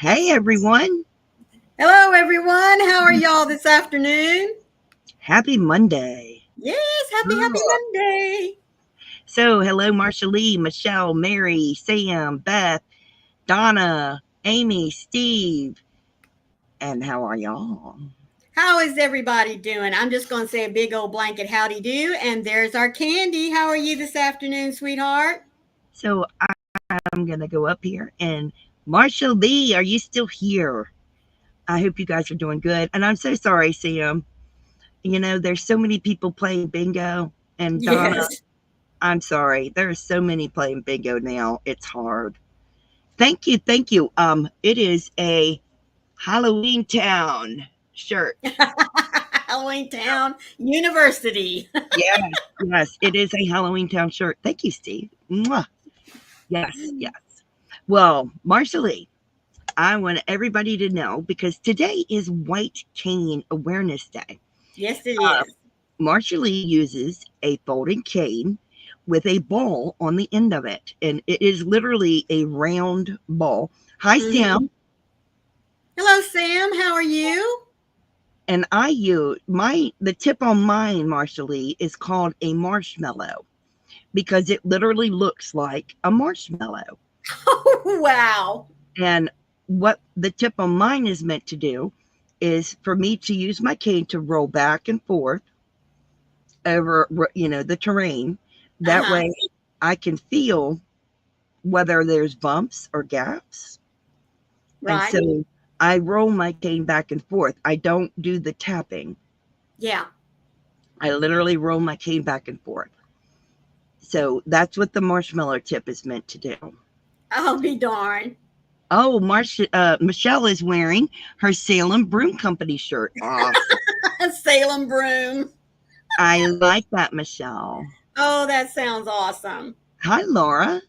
Hey, everyone. Hello, everyone. How are y'all this afternoon? Happy Monday. Yes, happy Monday. So, hello, Marsha Lee, Michelle, Mary, Sam, Beth, Donna, Amy, Steve. And how are y'all? How is everybody doing? I'm just going to say a big old blanket howdy do. And there's our Candy. How are you this afternoon, sweetheart? So, I'm going to go up here. And Marsha Lee, are you still here? I hope you guys are doing good. And I'm so sorry, Sam. You know, there's so many people playing bingo. And Donna, Yes. I'm sorry. There's so many playing bingo now. It's hard. Thank you. Thank you. It is a Halloween Town shirt. Halloween Town University. Yes, it is a Halloween Town shirt. Thank you, Steve. Mwah. Yes. Well, Marsha Lee, I want everybody to know because today is White Cane Awareness Day. Yes, it is. Marsha Lee uses a folding cane with a ball on the end of it, and it is literally a round ball. Hi, Sam. Hello, Sam. How are you? And I use the tip on mine, Marsha Lee, is called a marshmallow because it literally looks like a marshmallow. Oh, wow. And what the tip on mine is meant to do is for me to use my cane to roll back and forth over, the terrain. That way I can feel whether there's bumps or gaps. Right. And so I roll my cane back and forth. I don't do the tapping. Yeah. I literally roll my cane back and forth. So that's what the marshmallow tip is meant to do. I'll be darned. Oh, Michelle is wearing her Salem Broom Company shirt. Awesome. Salem Broom. I like that, Michelle. Oh, that sounds awesome. Hi, Laura.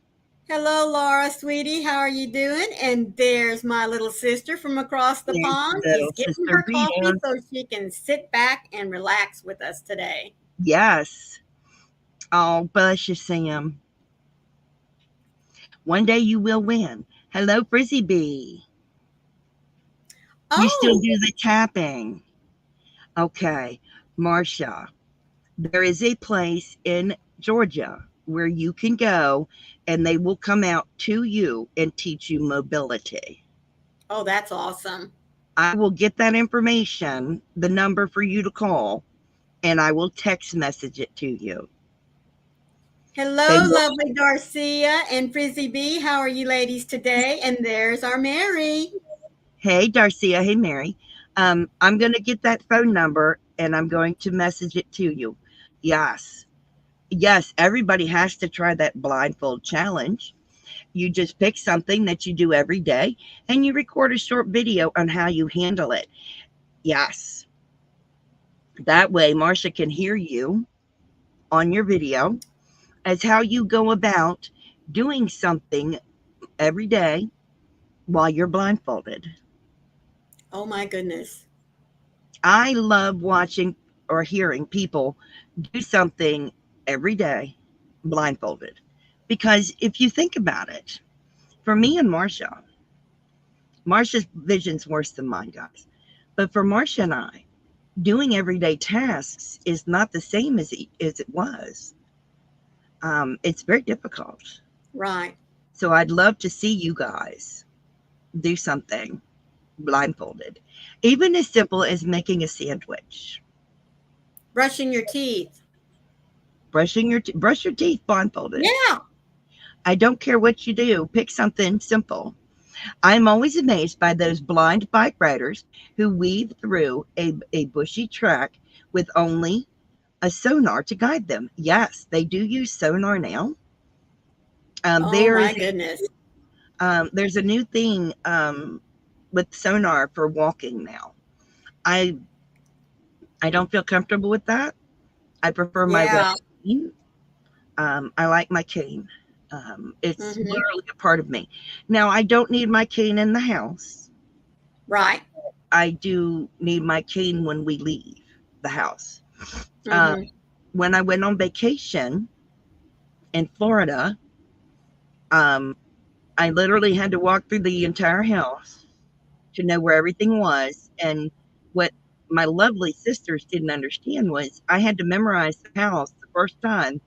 Hello, Laura, sweetie. How are you doing? And there's my little sister from across the pond. She's getting her coffee so she can sit back and relax with us today. Yes. Oh, bless you, Sam. One day you will win. Hello, Frizzy Bee. You still do the tapping. Okay, Marsha, there is a place in Georgia where you can go and they will come out to you and teach you mobility. Oh, that's awesome. I will get that information, the number for you to call, and I will text message it to you. Hello, lovely Darcia and Frizzy Bee. How are you ladies today? And there's our Mary. Hey, Darcia. Hey, Mary. I'm going to get that phone number and I'm going to message it to you. Yes, everybody has to try that blindfold challenge. You just pick something that you do every day and you record a short video on how you handle it. Yes. That way, Marsha can hear you on your video as how you go about doing something every day while you're blindfolded. Oh, my goodness. I love watching or hearing people do something every day blindfolded. Because if you think about it, for me and Marsha's vision's worse than mine, guys. But for Marsha and I, doing everyday tasks is not the same as it was. It's very difficult. Right. So I'd love to see you guys do something blindfolded, even as simple as making a sandwich. Brushing your teeth. Brush your teeth blindfolded. Yeah. I don't care what you do. Pick something simple. I'm always amazed by those blind bike riders who weave through a bushy track with only a sonar to guide them. Yes, they do use sonar now. Oh my goodness. There's a new thing with sonar for walking now. I don't feel comfortable with that. I prefer my wet cane. I like my cane. It's literally a part of me. Now, I don't need my cane in the house. Right. I do need my cane when we leave the house. When I went on vacation in Florida, I literally had to walk through the entire house to know where everything was. And what my lovely sisters didn't understand was I had to memorize the house the first time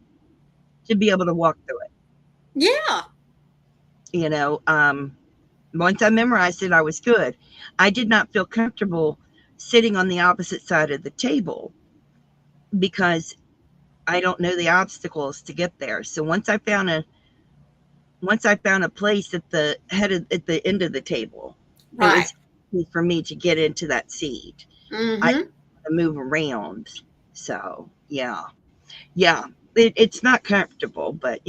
to be able to walk through it. Yeah. You know, once I memorized it, I was good. I did not feel comfortable sitting on the opposite side of the table because I don't know the obstacles to get there. So once I found a place at the end of the table, it Right. was easy for me to get into that seat. I Mm-hmm. move around. So yeah, yeah. It's not comfortable, but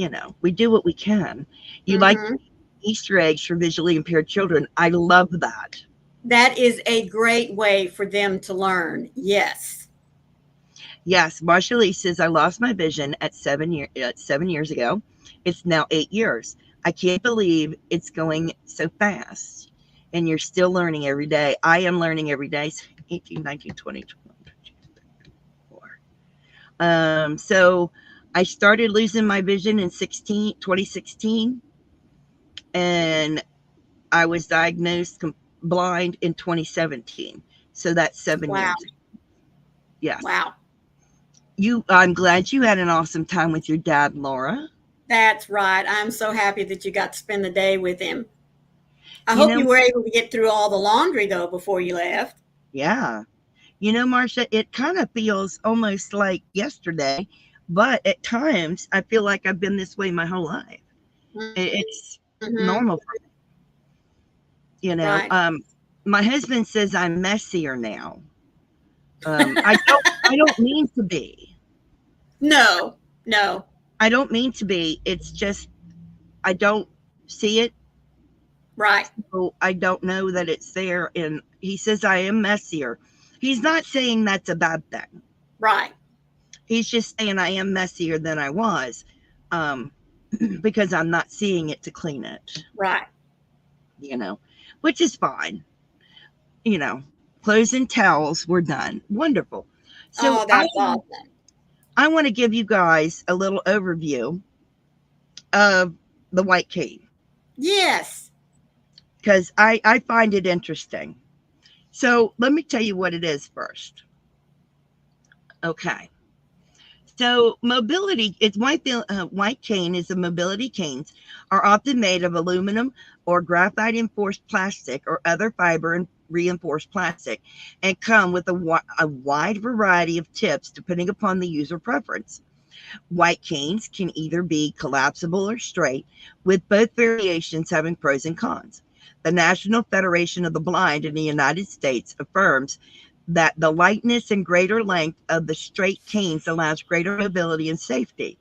we do what we can. You like Mm-hmm. Easter eggs for visually impaired children. I love that. That is a great way for them to learn. Yes. Yes, Marsha Lee says I lost my vision at 7 years ago. It's now 8 years. I can't believe it's going so fast. And you're still learning every day. I am learning every day. 18, 19, 20, 24. So I started losing my vision in 2016, and I was diagnosed blind in 2017. So that's 7 years. Wow. Yes. Wow. I'm glad you had an awesome time with your dad, Laura. That's right. I'm so happy that you got to spend the day with him. I You hope know, you were able to get through all the laundry though before you left. yeah. Marcia, it kind of feels almost like yesterday, but at times I feel like I've been this way my whole life. It's Mm-hmm. normal for me. You know, Right. um, my husband says I'm messier now. I don't mean to be. No. No. I don't mean to be. It's just I don't see it, Right. so I don't know that it's there. And he says I am messier. He's not saying that's a bad thing. Right. He's just saying I am messier than I was, um, because I'm not seeing it to clean it, Right. you know, which is fine. You know, clothes and towels were done. Wonderful. So Oh, that's awesome. I want to give you guys a little overview of the white cane Yes. because I find it interesting. So let me tell you what it is first. Okay. So mobility, white cane is a mobility canes are often made of aluminum or graphite enforced plastic or other fiber and reinforced plastic and come with a wide variety of tips depending upon the user preference. White canes can either be collapsible or straight, with both variations having pros and cons. The National Federation of the Blind in the United States affirms that the lightness and greater length of the straight canes allows greater mobility and safety,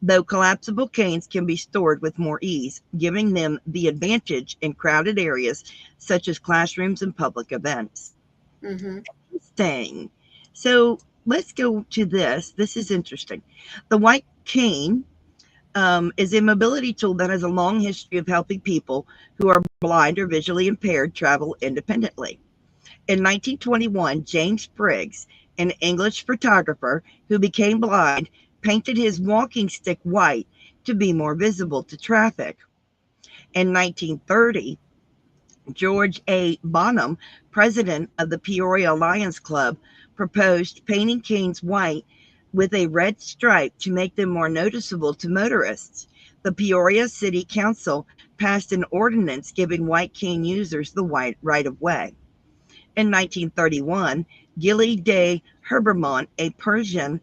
though collapsible canes can be stored with more ease, giving them the advantage in crowded areas such as classrooms and public events. Mm-hmm. Interesting. So let's go to this. This is interesting. The white cane is a mobility tool that has a long history of helping people who are blind or visually impaired travel independently. In 1921, James Briggs, an English photographer who became blind, painted his walking stick white to be more visible to traffic. In 1930, George A. Bonham, president of the Peoria Lions Club, proposed painting canes white with a red stripe to make them more noticeable to motorists. The Peoria City Council passed an ordinance giving white cane users the white right of way. In 1931, Gilly de Herbermont, a Persian,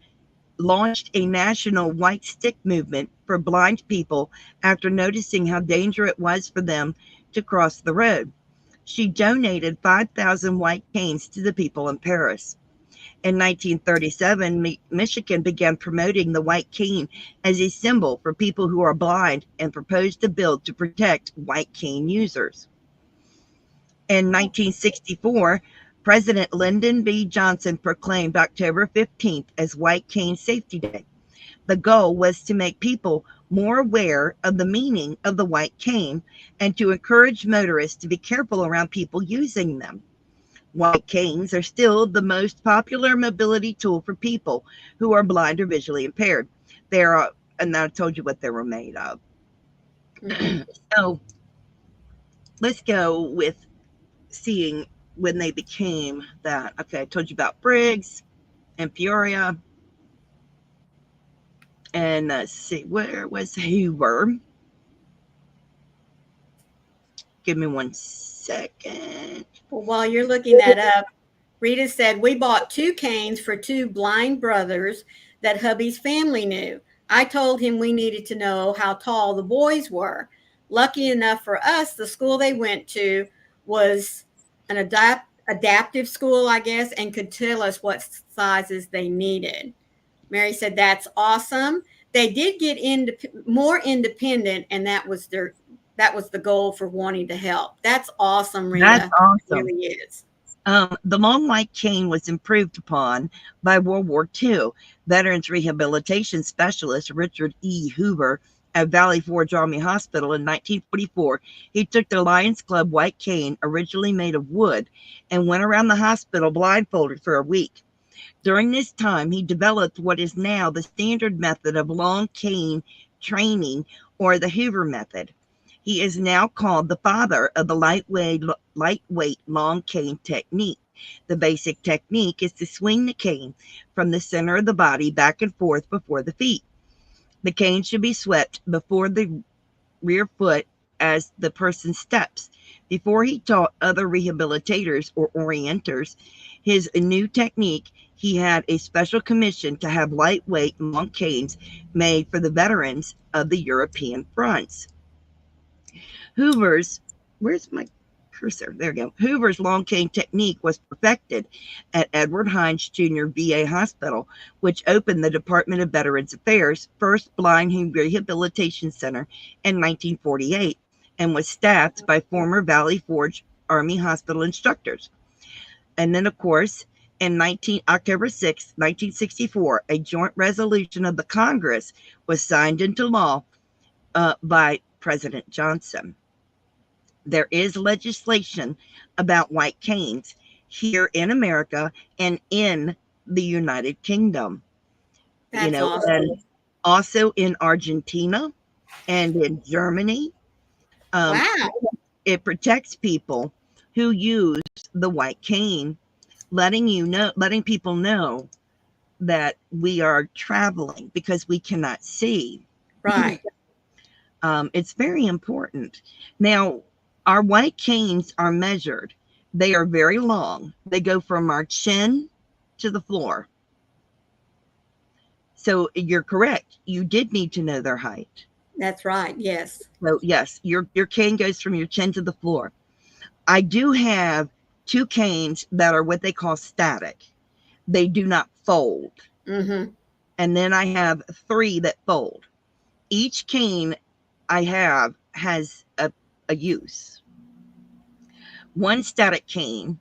launched a national white stick movement for blind people after noticing how dangerous it was for them to cross the road. She donated 5,000 white canes to the people in Paris. In 1937, Michigan began promoting the white cane as a symbol for people who are blind and proposed a bill to protect white cane users. In 1964, President Lyndon B. Johnson proclaimed October 15th as White Cane Safety Day. The goal was to make people more aware of the meaning of the white cane and to encourage motorists to be careful around people using them. White canes are still the most popular mobility tool for people who are blind or visually impaired. They are, and I told you what they were made of. Mm-hmm. So let's go with seeing when they became that. Okay, I told you about Briggs and Peoria. And let's see, where was Hoover? Give me 1 second. Well, while you're looking that up, Rita said, we bought 2 canes for 2 blind brothers that hubby's family knew. I told him we needed to know how tall the boys were. Lucky enough for us, the school they went to was an adaptive school, I guess, and could tell us what sizes they needed. Mary said, that's awesome. They did get more independent, and that was the goal for wanting to help. That's awesome, Rita. That's awesome. It really is. The long white cane was improved upon by World War II. Veterans Rehabilitation Specialist Richard E. Hoover at Valley Forge Army Hospital in 1944. He took the Lions Club white cane, originally made of wood, and went around the hospital blindfolded for a week. During this time, he developed what is now the standard method of long cane training, or the Hoover method. He is now called the father of the lightweight long cane technique. The basic technique is to swing the cane from the center of the body back and forth before the feet. The cane should be swept before the rear foot as the person steps. Before he taught other rehabilitators or orienters his new technique, he had a special commission to have lightweight long canes made for the veterans of the European fronts. Hoover's, where's my cursor? There we go. Hoover's long cane technique was perfected at Edward Hines Jr. VA Hospital, which opened the Department of Veterans Affairs' first blind rehabilitation center in 1948 and was staffed by former Valley Forge Army Hospital instructors. And then, of course, in October 6, 1964, a joint resolution of the Congress was signed into law by President Johnson. There is legislation about white canes here in America and in the United Kingdom. That's awesome. And also in Argentina and in Germany. Wow. It protects people who use the white cane, letting people know that we are traveling because we cannot see. Right. It's very important. Now, our white canes are measured. They are very long. They go from our chin to the floor. So you're correct. You did need to know their height. That's right. Yes. So yes, your cane goes from your chin to the floor. I do have 2 canes that are what they call static. They do not fold. Mm-hmm. And then I have 3 that fold. Each cane I have has a use. One static cane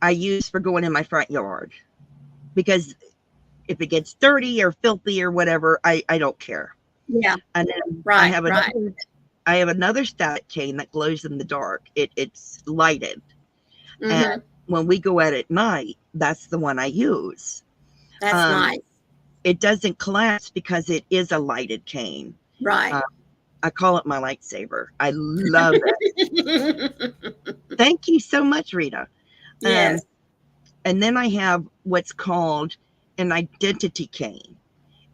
I use for going in my front yard, because if it gets dirty or filthy or whatever, I don't care. Yeah. And then right, I have another static cane that glows in the dark. It's lighted. Mm-hmm. And when we go out at night, that's the one I use. That's nice. It doesn't collapse because it is a lighted cane. Right. I call it my lightsaber. I love it. Thank you so much, Rita. Yes. And then I have what's called an identity cane.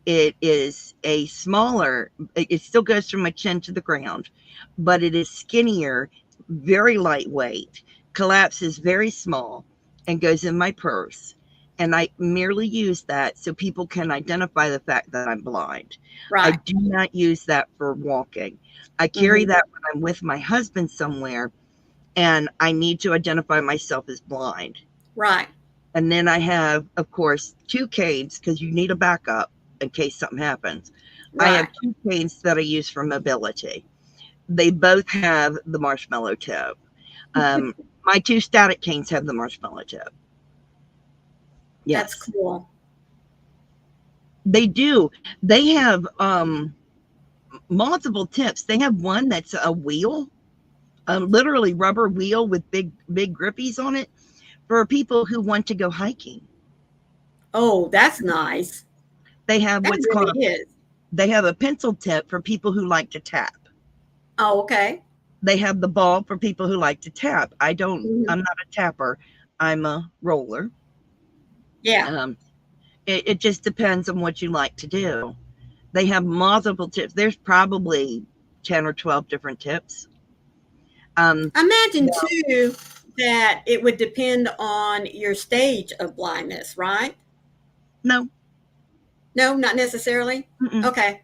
It is a smaller, it still goes from my chin to the ground, but it is skinnier, very lightweight, collapses very small, and goes in my purse. And I merely use that so people can identify the fact that I'm blind. Right. I do not use that for walking. I carry that when I'm with my husband somewhere and I need to identify myself as blind. Right. And then I have, of course, 2 canes because you need a backup in case something happens. Right. I have 2 canes that I use for mobility. They both have the marshmallow tip. My 2 static canes have the marshmallow tip. Yes. That's cool. They do. They have multiple tips. They have one that's a wheel, literally rubber wheel with big grippies on it for people who want to go hiking. Oh, that's nice. They have what's called, they have a pencil tip for people who like to tap. Oh, okay. They have the ball for people who like to tap. Mhm. I'm not a tapper. I'm a roller. Yeah. Um, it just depends on what you like to do. They have multiple tips. There's probably 10 or 12 different tips. Um, I imagine no, too that it would depend on your stage of blindness, right? no, No, not necessarily. mm-mm. Okay.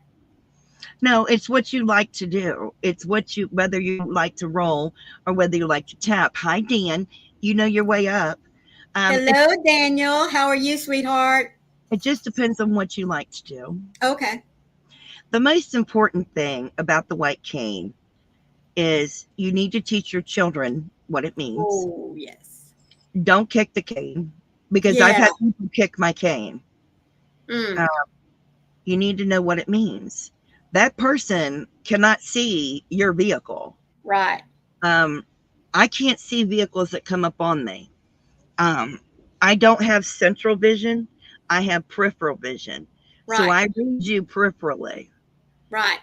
No, it's what you like to do. It's whether you like to roll or whether you like to tap. Hi, Dan. You know your way up. Hello, Daniel. How are you, sweetheart? It just depends on what you like to do. Okay. The most important thing about the white cane is you need to teach your children what it means. Oh, yes. Don't kick the cane because I've Yeah. had people kick my cane. Mm, Uh, you need to know what it means. That person cannot see your vehicle. right. Um, I can't see vehicles that come up on me. Um, I don't have central vision. I have peripheral vision. So Right. I read you peripherally. Right.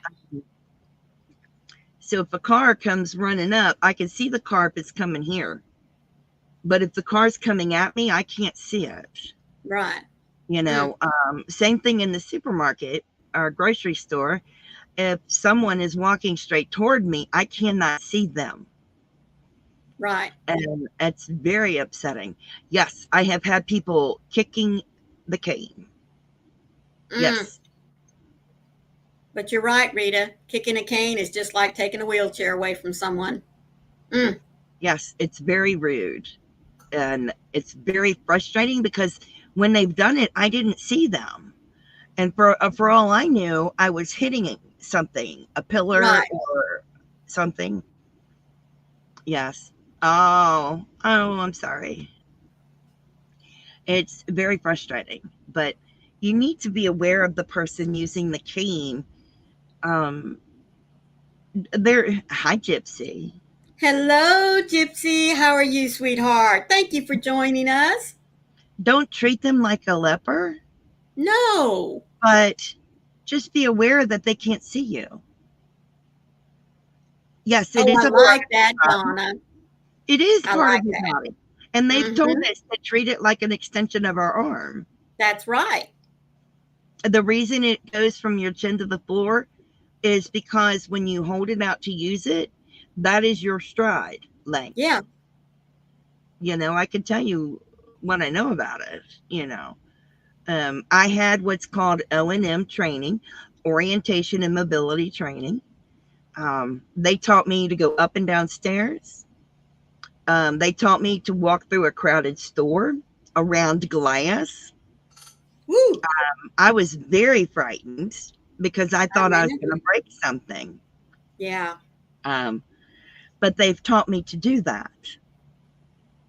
So if a car comes running up, I can see the car if it's coming here. But if the car's coming at me, I can't see it. Right. Mm, Same thing in the supermarket or grocery store. If someone is walking straight toward me, I cannot see them. right. And it's very upsetting. Yes, I have had people kicking the cane. Mm. Yes, But you're right, Rita. Kicking a cane is just like taking a wheelchair away from someone. Mm, yes, it's very rude. And it's very frustrating because when they've done it, I didn't see them. And for all I knew, I was hitting something, a pillar right. or something. Yes. Oh, I'm sorry. It's very frustrating, but you need to be aware of the person using the cane. Um, hi, Gypsy. Hello, Gypsy. How are you, sweetheart? Thank you for joining us. Don't treat them like a leper, No. but just be aware that they can't see you. Yes, it Oh, is I a part like of that, your body. Donna. It is I part of like your that. body. And they've told Hmm. us to treat it like an extension of our arm. That's right. The reason it goes from your chin to the floor is because when you hold it out to use it, that is your stride length. Yeah. I can tell you what I know about it. I had what's called O&M training, orientation and mobility training. They taught me to go up and down stairs. They taught me to walk through a crowded store around glass. Woo. I was very frightened because I I thought I was going remember. to break something. Yeah. Um, but they've taught me to do that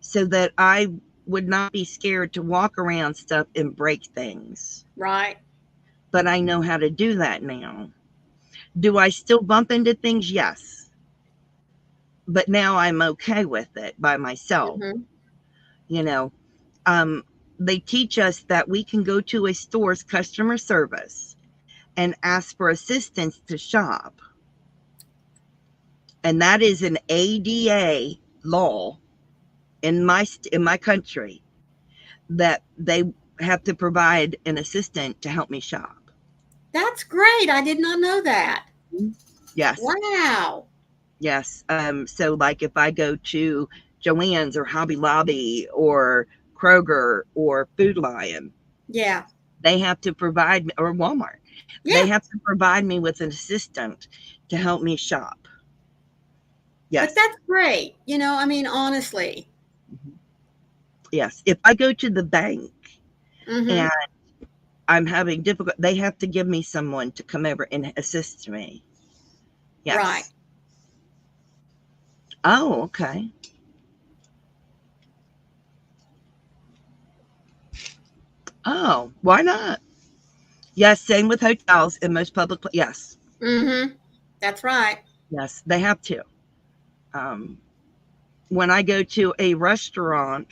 so that I would not be scared to walk around stuff and break things. Right. But I know how to do that now. Do I still bump into things? Yes. But now I'm okay with it by myself. Hmm. You know, um, they teach us that we can go to a store's customer service and ask for assistance to shop. And that is an ADA law in my country that they have to provide an assistant to help me shop. That's great. I did not know that. Yes. Wow. Yes. So like if I go to Joann's or Hobby Lobby or Kroger or Food Lion, Yeah. they have to provide me, or Walmart, they Yeah. have to provide me with an assistant to help me shop. But Yes. that's great. I mean, honestly. Yes. If I go to the bank Hmm. and I'm having difficult, they have to give me someone to come over and assist me. Right. Yes. Oh, okay. Oh, why not? Yes, same with hotels and most public. Yes, Hmm. That's right. yes, they have to. Um, when I go to a restaurant,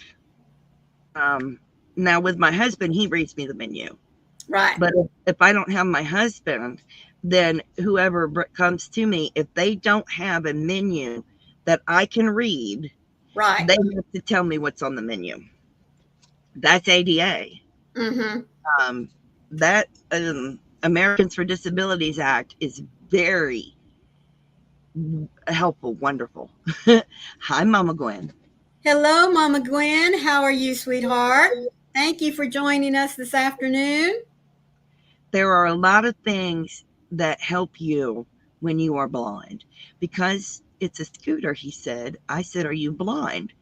um, now with my husband, he reads me the menu. Right. But if I don't have my husband, then whoever comes to me, if they don't have a menu that I can read, Right. they have to tell me what's on the menu. That's ADA. Mm-hmm. Um, that Americans for Disabilities Act is very helpful, wonderful. Hi, Mama Gwen. Hello, Mama Gwen. How are you, sweetheart? Thank you for joining us this afternoon. There are a lot of things that help you when you are blind. Because it's a scooter, he said. I said, "Are you blind?"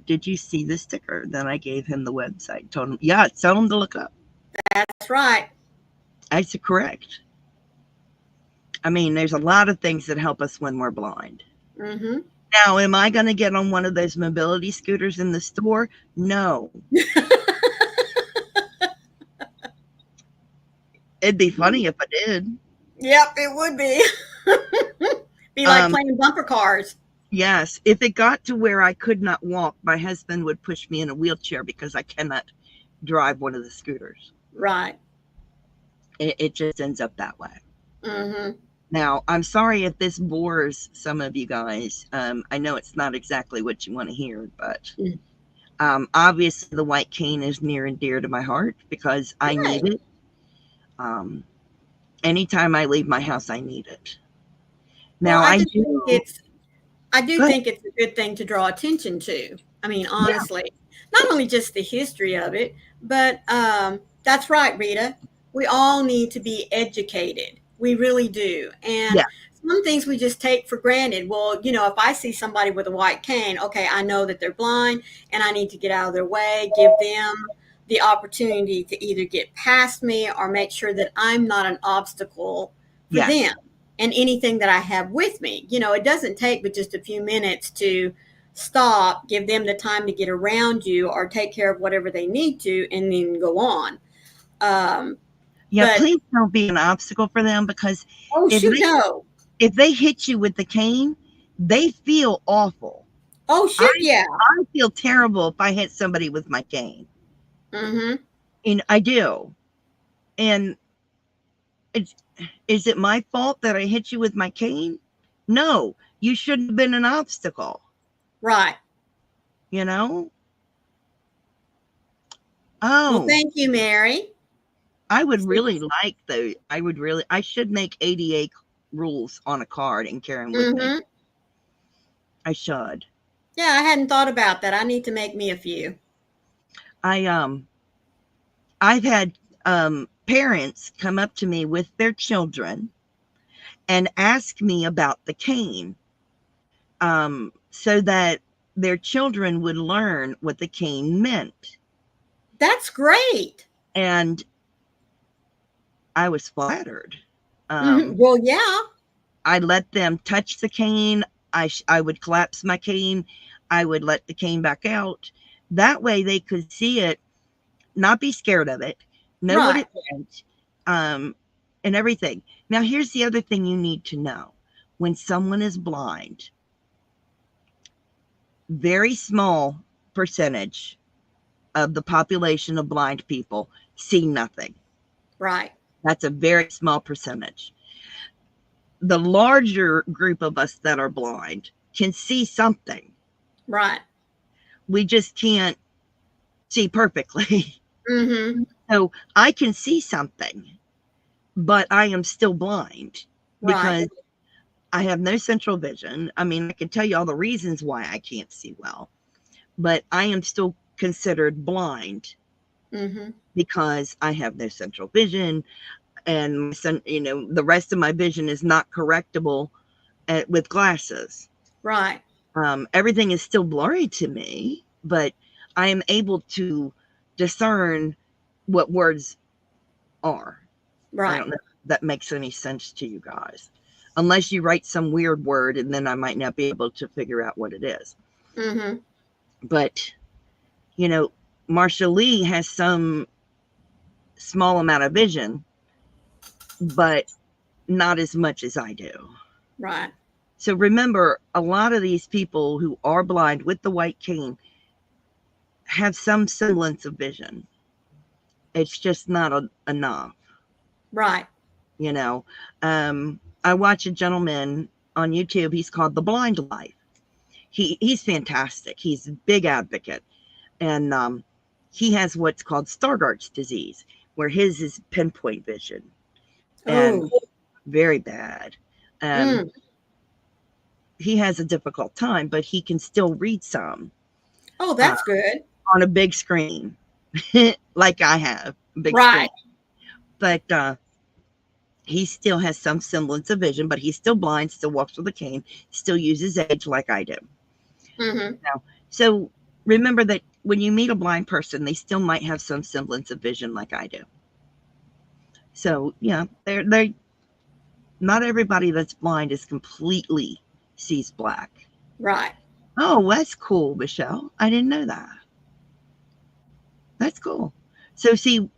Did you see the sticker? Then I gave him the website. Told him, yeah, tell him to look up. That's right. I said, correct. I mean, there's a lot of things that help us when we're blind. Mm-hmm. Now, am I going to get on one of those mobility scooters in the store? No. It'd be funny if I did. Yep, it would be. Be like playing bumper cars. Yes. If it got to where I could not walk, my husband would push me in a wheelchair because I cannot drive one of the scooters. Right. It just ends up that way. Mm-hmm. Now, I'm sorry if this bores some of you guys. I know it's not exactly what you want to hear, but obviously the white cane is near and dear to my heart because I need it. Anytime I leave my house, I need it. Now, well, I do think it's a good thing to draw attention to. I mean, honestly, not only just the history of it, but that's right, Rita. We all need to be educated. We really do. And some things we just take for granted. Well, you know, if I see somebody with a white cane, okay, I know that they're blind and I need to get out of their way, give them the opportunity to either get past me or make sure that I'm not an obstacle for them and anything that I have with me. You know, it doesn't take but just a few minutes to stop, give them the time to get around you or take care of whatever they need to, and then go on. Please don't be an obstacle for them because if they hit you with the cane, they feel awful. Oh, shoot, I feel terrible if I hit somebody with my cane. Mm-hmm. And I do. And is it my fault that I hit you with my cane? No, you shouldn't have been an obstacle. Right. You know? Well, thank you, Mary. I would really like I should make ADA rules on a card and carry them with me. I should. Yeah, I hadn't thought about that. I need to make me a few. I've had parents come up to me with their children and ask me about the cane, so that their children would learn what the cane meant. That's great. And I was flattered. Well, yeah. I let them touch the cane. I would collapse my cane. I would let the cane back out. That way they could see it, not be scared of it, know what it meant, and everything. Now, here's the other thing you need to know. When someone is blind, very small percentage of the population of blind people see nothing. Right. That's a very small percentage. The larger group of us that are blind can see something. Right. We just can't see perfectly. Mm-hmm. So I can see something, but I am still blind because I have no central vision. I mean, I can tell you all the reasons why I can't see well, but I am still considered blind because I have no central vision, and the rest of my vision is not correctable with glasses. Right. Everything is still blurry to me, but I am able to discern what words are. Right. I don't know if that makes any sense to you guys. Unless you write some weird word, and then I might not be able to figure out what it is. But, Marsha Lee has some small amount of vision, but not as much as I do. Right. So remember, a lot of these people who are blind with the white cane have some semblance of vision. It's just not enough. Right. you know. I watch a gentleman on YouTube. He's called The Blind Life. He's fantastic. He's a big advocate, and he has what's called Stargardt's disease, where his is pinpoint vision, and Oh. very bad. Um, Mm. he has a difficult time, but he can still read some Oh, uh, that's good. on a big screen, like I have a big Right. screen. But he still has some semblance of vision, but he's still blind, still walks with a cane, still uses age like I do. Mm-hmm. So remember that when you meet a blind person, they still might have some semblance of vision like I do. So yeah, they're not everybody that's blind is completely sees black. Right. Oh, that's cool, Michelle. I didn't know that. That's cool. So see,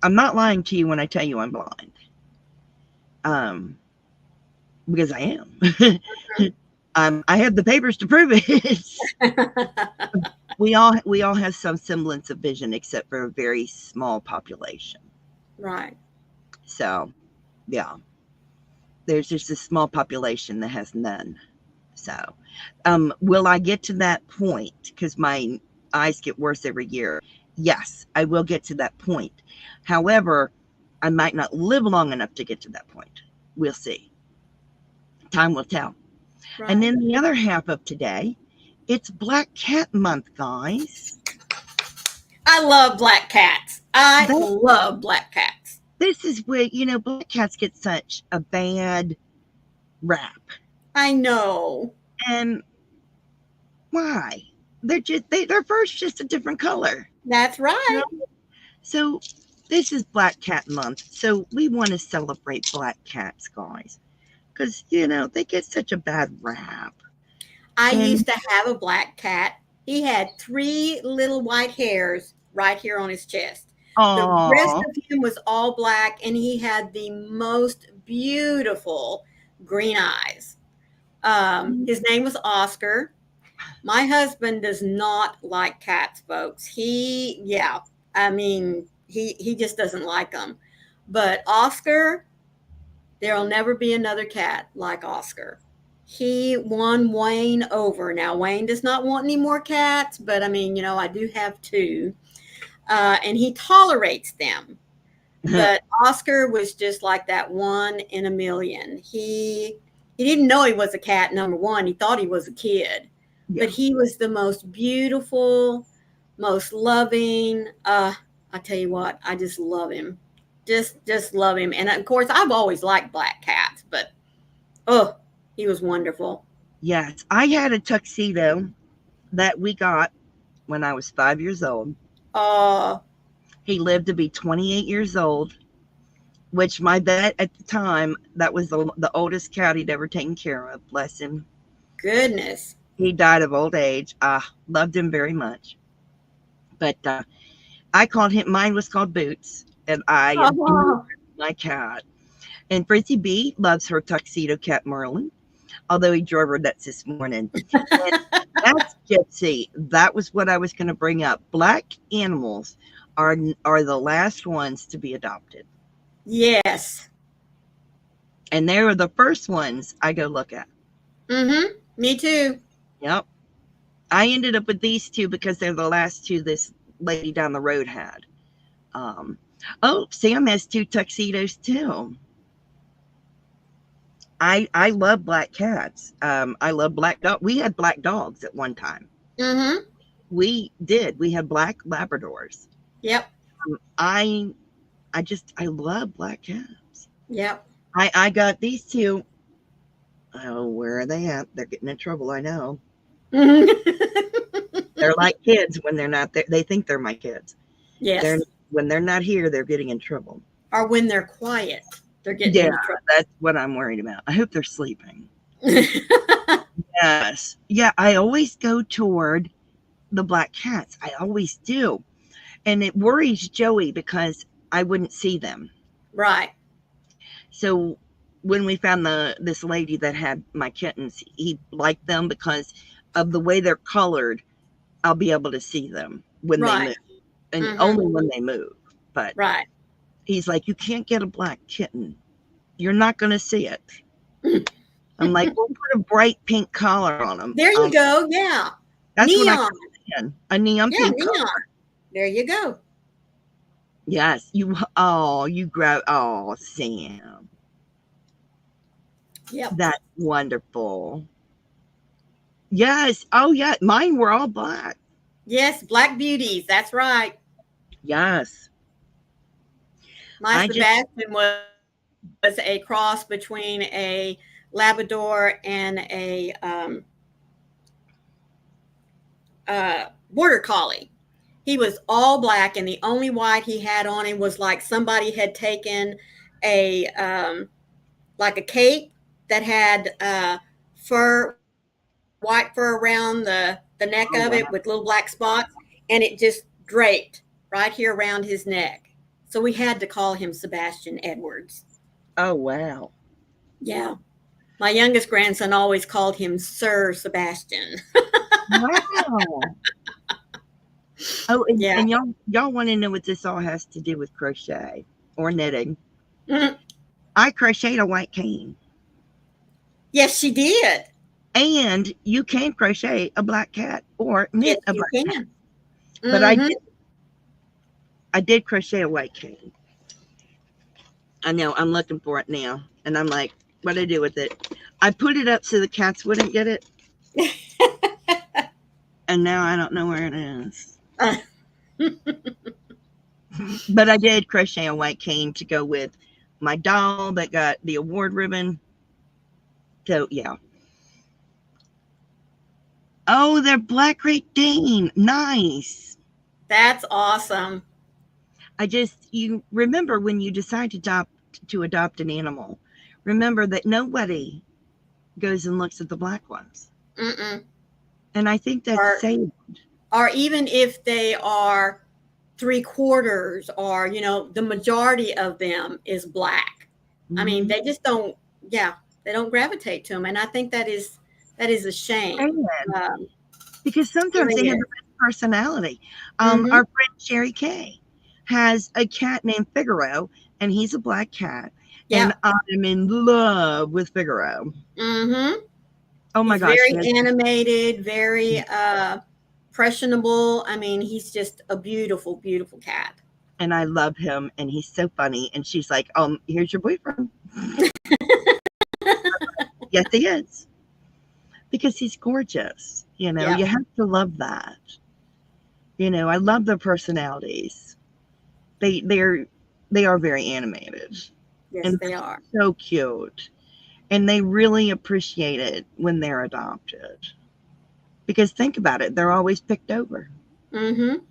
I'm not lying to you when I tell you I'm blind. Um, because I am. I have the papers to prove it. we all have some semblance of vision, except for a very small population. Right. So yeah, there's just a small population that has none. So, will I get to that point? Because my eyes get worse every year. Yes, I will get to that point. However, I might not live long enough to get to that point. We'll see. Time will tell. And Right. then the other half of today, it's Black Cat Month, guys. I love black cats. I That, love black cats. this is where, black cats get such a bad rap. I know. And why? Their fur's just a different color. That's You right. know? So this is Black Cat Month. So we want to celebrate black cats, guys. Because, they get such a bad rap. I And used to have a black cat. He had 3 little white hairs right here on his chest. The rest oh, of him was all black, and he had the most beautiful green eyes. His name was Oscar. My husband does not like cats, folks. Yeah, I mean, he just doesn't like them. But Oscar, there'll never be another cat like Oscar. He won Wayne over. Now, Wayne does not want any more cats, but I mean, I do have 2, and he tolerates them. But Oscar was just like that one in a million. He didn't know he was a cat, number one. He thought he was a kid. yeah. But he was the most beautiful, most loving. I tell you what, I just love him. Just love him. And of course, I've always liked black cats, but oh, he was wonderful. Yes, I had a tuxedo that we got when I was 5 years old. Uh, He lived to be 28 years old, which my vet at the time, that was the oldest cat he'd ever taken care of. Bless him. goodness. He died of old age. I loved him very much. But I called him, mine was called Boots, and I adored Oh, my cat. And Fritzy B loves her tuxedo cat Merlin, although he drove her nuts this morning. And that's Gypsy. That was what I was going to bring up. Black animals are the last ones to be adopted. yes. And they were the first ones I go look at. Mm-hmm. Me too. Yep. I ended up with these two because they're the last two this lady down the road had. Um, oh, Sam has 2 tuxedos too. I love black cats. I love black dog. We had black dogs at one time. Mm-hmm. We did. We had black Labradors. Yep. I I love black cats. Yep. I got these 2. Oh, where are they at? They're getting in trouble. I know. They're like kids when they're not there. They think they're my kids. They're Yes. when they're not here, they're getting in trouble. Or when they're quiet, they're getting Yeah, into that's what I'm worried about. I hope they're sleeping. trouble. Yes. Yeah, I always go toward the black cats. I always do. And it worries Joey because I wouldn't see them. Right. So when we found this lady that had my kittens, he liked them because of the way they're colored. I'll be able to see them when they Right. move, and Mm-hmm. only when they move. But Right. he's like, you can't get a black kitten. You're not going to see it. I'm like, we'll put a bright pink collar on them. There you go. Yeah. That's Neon. what I put in, a neon pink neon. collar. There you go. Yes. You grab, Sam. Yep. That's wonderful. Yes. Oh, yeah. Mine were all black. Yes, black beauties. That's right. Yes. My Sebastian was a cross between a Labrador and a border collie. He was all black, and the only white he had on him was like somebody had taken a like a cape that had white fur around the neck of it with little black spots, and it just draped right here around his neck. So we had to call him Sebastian Edwards. Oh, wow. Yeah. My youngest grandson always called him Sir Sebastian. Wow. Oh, and y'all want to know what this all has to do with crochet or knitting? Mm-hmm. I crocheted a white cane. Yes, she did. And you can crochet a black cat or knit a black cat. Mm-hmm. But I did crochet a white cane. I know, I'm looking for it now. And I'm like, what do I do with it? I put it up so the cats wouldn't get it. And now I don't know where it is. But I did crochet a white cane to go with my doll that got the award ribbon. So, yeah. Oh, they're Black Great Dane. Nice. That's awesome. You remember when you decide to adopt an animal, remember that nobody goes and looks at the black ones. Mm-mm. And I think that's sad. Or even if they are 3/4 or, the majority of them is black. Mm-hmm. I mean, they just don't, they don't gravitate to them. And I think that is a shame. Because sometimes they have the best personality. Our friend Sherry Kay has a cat named Figaro, and he's a black cat. Yeah. And I'm in love with Figaro. Mm-hmm. Oh my gosh. Very animated, very impressionable. I mean, he's just a beautiful, beautiful cat. And I love him, and he's so funny. And she's like, here's your boyfriend. Yes, he is. Because he's gorgeous. You have to love that. I love their personalities. They are very animated. Yes, and they are. So cute. And they really appreciate it when they're adopted. Because think about it, they're always picked over. Mm-hmm.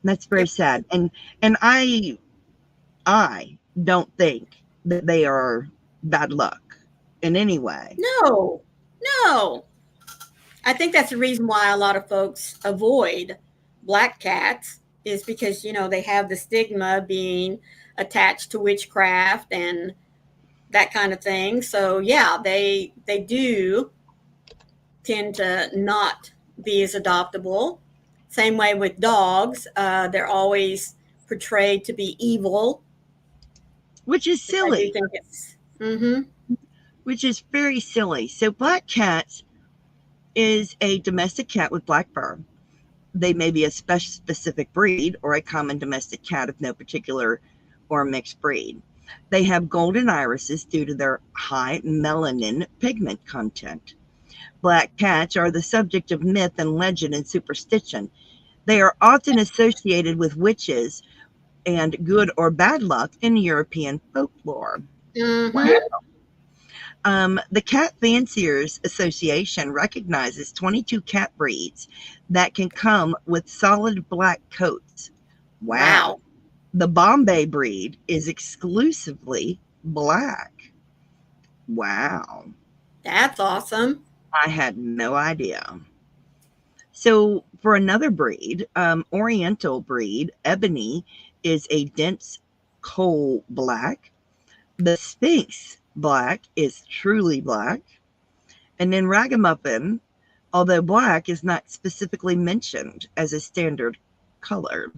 That's very sad. And I don't think that they are bad luck in any way. No. I think that's the reason why a lot of folks avoid black cats is because, they have the stigma of being attached to witchcraft and that kind of thing. So, they do tend to not be as adoptable. Same way with dogs. They're always portrayed to be evil. Which is silly. Mm-hmm. Which is very silly. So black cat is a domestic cat with black fur. They may be a specific breed or a common domestic cat of no particular or mixed breed. They have golden irises due to their high melanin pigment content. Black cats are the subject of myth and legend and superstition. They are often associated with witches and good or bad luck in European folklore. Mm-hmm. Wow. The Cat Fanciers Association recognizes 22 cat breeds that can come with solid black coats. Wow. The Bombay breed is exclusively black. Wow. That's awesome. I had no idea. So for another breed, Oriental breed, Ebony is a dense coal black. The Sphinx black is truly black. And then Ragamuffin, although black, is not specifically mentioned as a standard color.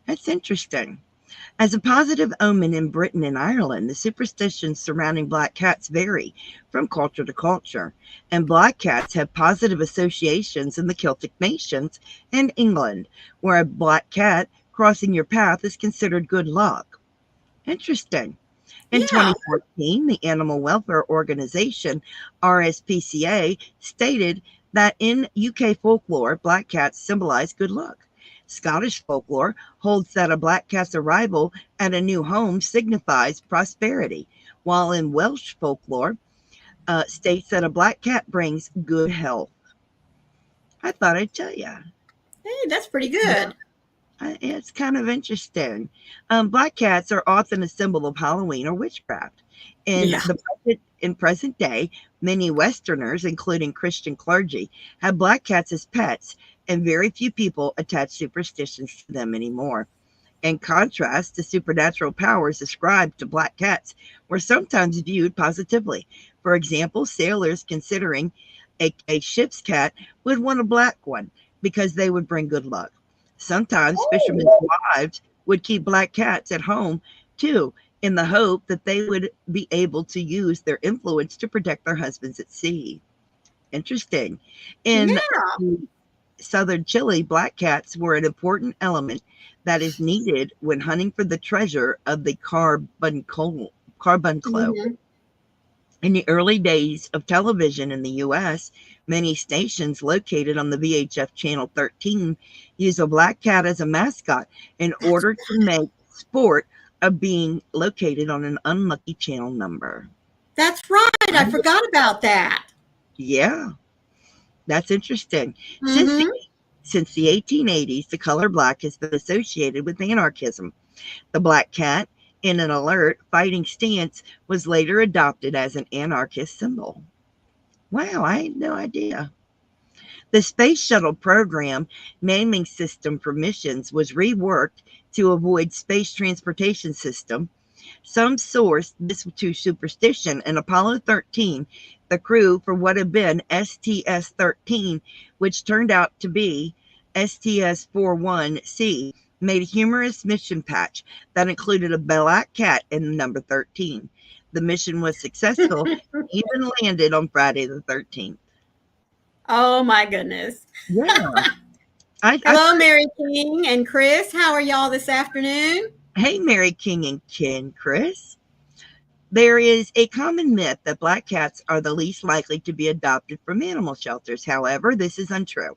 That's interesting. As a positive omen in Britain and Ireland, the superstitions surrounding black cats vary from culture to culture, and black cats have positive associations in the Celtic nations and England, where a black cat crossing your path is considered good luck. Interesting. In Yeah. 2014, the Animal Welfare Organization, RSPCA, stated that in UK folklore, black cats symbolize good luck. Scottish folklore holds that a black cat's arrival at a new home signifies prosperity, while in Welsh folklore, states that a black cat brings good health. I thought I'd tell you. Hey, that's pretty good. It's kind of interesting. Black cats are often a symbol of Halloween or witchcraft. In Yeah. the in present day, many Westerners, including Christian clergy, have black cats as pets, and very few people attach superstitions to them anymore. In contrast, the supernatural powers ascribed to black cats were sometimes viewed positively. For example, sailors considering a ship's cat would want a black one because they would bring good luck. Sometimes fishermen's Oh, wives would keep black cats at home too, in the hope that they would be able to use their influence to protect their husbands at sea. Interesting. In yeah. southern Chile, black cats were an important element that is needed when hunting for the treasure of the carbuncle. Hmm. In the early days of television in the US, many stations located on the VHF channel 13 use a black cat as a mascot in That's order to make sport of being located on an unlucky channel number. that's right. I forgot about that. Yeah, that's interesting. Since the Hmm. since the 1880s, the color black has been associated with anarchism. The black cat, in an alert fighting stance, was later adopted as an anarchist symbol. Wow, I had no idea. The Space Shuttle program naming system for missions was reworked to avoid space transportation system. Some sourced this to superstition. In Apollo 13, the crew for what had been STS 13, which turned out to be STS 41C, made a humorous mission patch that included a black cat in the number 13. The mission was successful, even landed on Friday the 13th. Oh my goodness. Yeah. I Hello, thought, Mary King and Chris. How are y'all this afternoon? hey, Mary King and Ken, Chris. There is a common myth that black cats are the least likely to be adopted from animal shelters. However, this is untrue.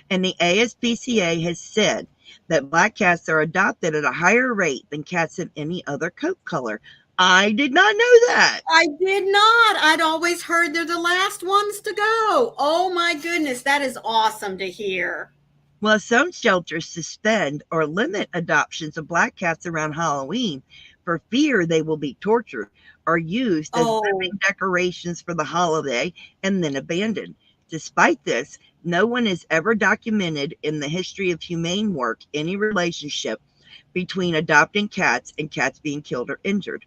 And the ASPCA has said that black cats are adopted at a higher rate than cats of any other coat color. I did not know that. I did not. I'd always heard they're the last ones to go. Oh my goodness, that is awesome to hear. Well, some shelters suspend or limit adoptions of black cats around Halloween for fear they will be tortured or used as Oh, living decorations for the holiday and then abandoned. Despite this, no one has ever documented in the history of humane work any relationship between adopting cats and cats being killed or injured.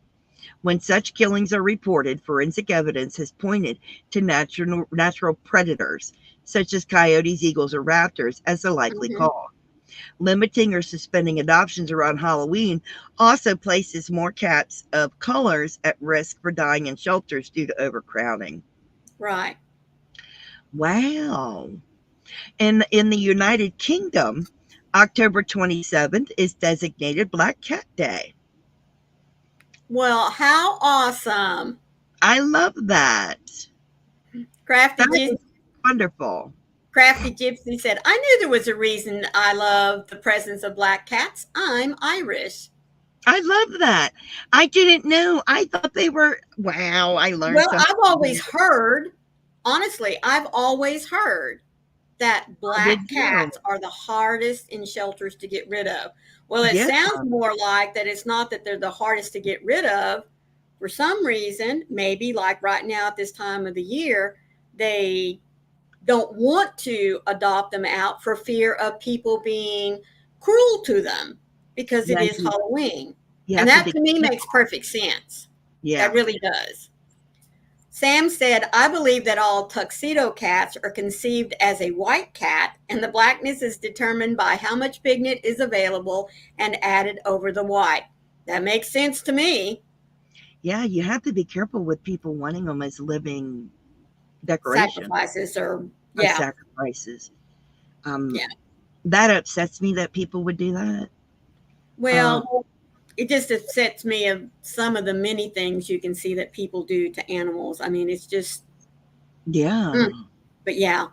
When such killings are reported, forensic evidence has pointed to natural predators, such as coyotes, eagles, or raptors, as the likely mhm. cause. Limiting or suspending adoptions around Halloween also places more cats of colors at risk for dying in shelters due to overcrowding. Right. Wow. And in the United Kingdom, October 27th is designated Black Cat Day. Well, how awesome. I love that. Crafty, That is wonderful. Crafty Gypsy said, I knew there was a reason I love the presence of black cats. I'm Irish. I love that. I didn't know. I thought they were. Wow, I learned Well, something. I've always heard, honestly, I've always heard that I did black too. cats are the hardest in shelters to get rid of. Well, it Yeah, sounds more like that it's not that they're the hardest to get rid of. For some reason, maybe like right now at this time of the year, they don't want to adopt them out for fear of people being cruel to them because it yes, is Halloween. you And have to that be. to me makes perfect sense. Yeah. That really does. Sam said, I believe that all tuxedo cats are conceived as a white cat, and the blackness is determined by how much pigment is available and added over the white. That makes sense to me. Yeah, you have to be careful with people wanting them as living decoration Sacrifices or, or yeah, sacrifices. Um, yeah. that upsets me that people would do that. Um, Well, it just upsets me of some of the many things you can see that people do to animals. I mean, it's just, yeah, mm, but yeah,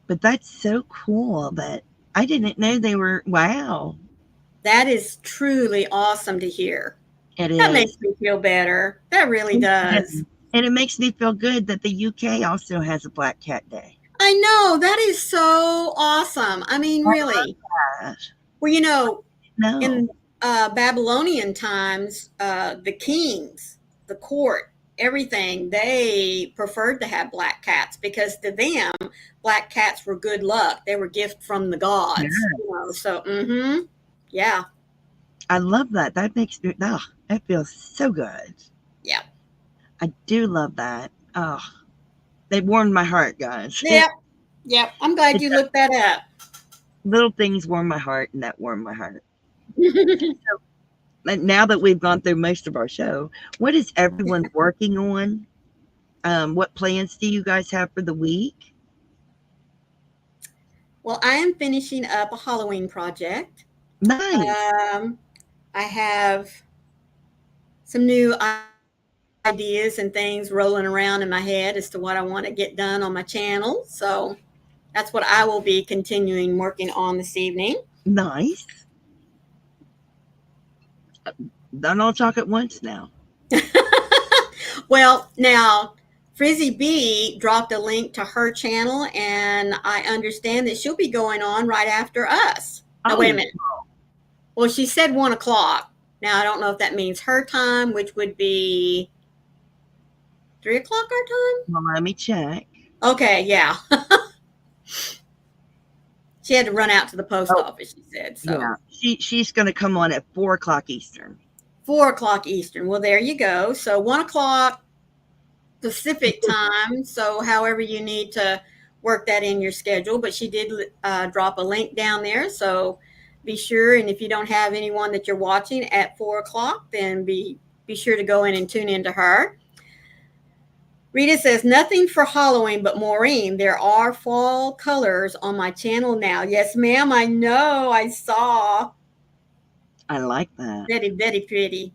but that's so cool that I didn't know they were. Wow, that is truly awesome to hear. it That makes is. me feel better. That really does. And it makes me feel good that the UK also has a Black Cat Day. I know. That is so awesome. I mean, Oh really. my gosh. Well, No. in Babylonian times, the kings, the court, everything, they preferred to have black cats because to them, black cats were good luck. They were gift from the Yeah. gods. So, yeah, I love that. That makes me, oh, that feels so good. yeah, I do love that. Oh, they warmed my heart, guys. yep, yep. I'm glad It you does. looked that Little things warm my heart, and that warmed my heart. up. And now that we've gone through most of our show, what is everyone working on? What plans do you guys have for the week? Well, I am finishing up a Halloween project. Nice. Um, I have some new ideas and things rolling around in my head as to what I want to get done on my channel. So that's what I will be continuing working on this evening. Nice. Don't all talk at once now. Well, now Frizzy B dropped a link to her channel, and I understand that she'll be going on right after us. Now, wait a Oh, minute. Well, she said 1 o'clock. Now, I don't know if that means her time, which would be 3 o'clock our time. well, let me check. Okay, yeah. She had to run out to the post Oh, office, she said. So yeah. She's going to come on at 4 o'clock Eastern. 4 o'clock Eastern. Well, there you go. So 1 o'clock Pacific time. So however you need to work that in your schedule. But she did drop a link down there. So be sure. And if you don't have anyone that you're watching at 4 o'clock, then be sure to go in and tune into her. Rita says, nothing for Halloween, but Maureen, there are fall colors on my channel now. Yes, ma'am. I know. I saw. I like that. Very, very pretty.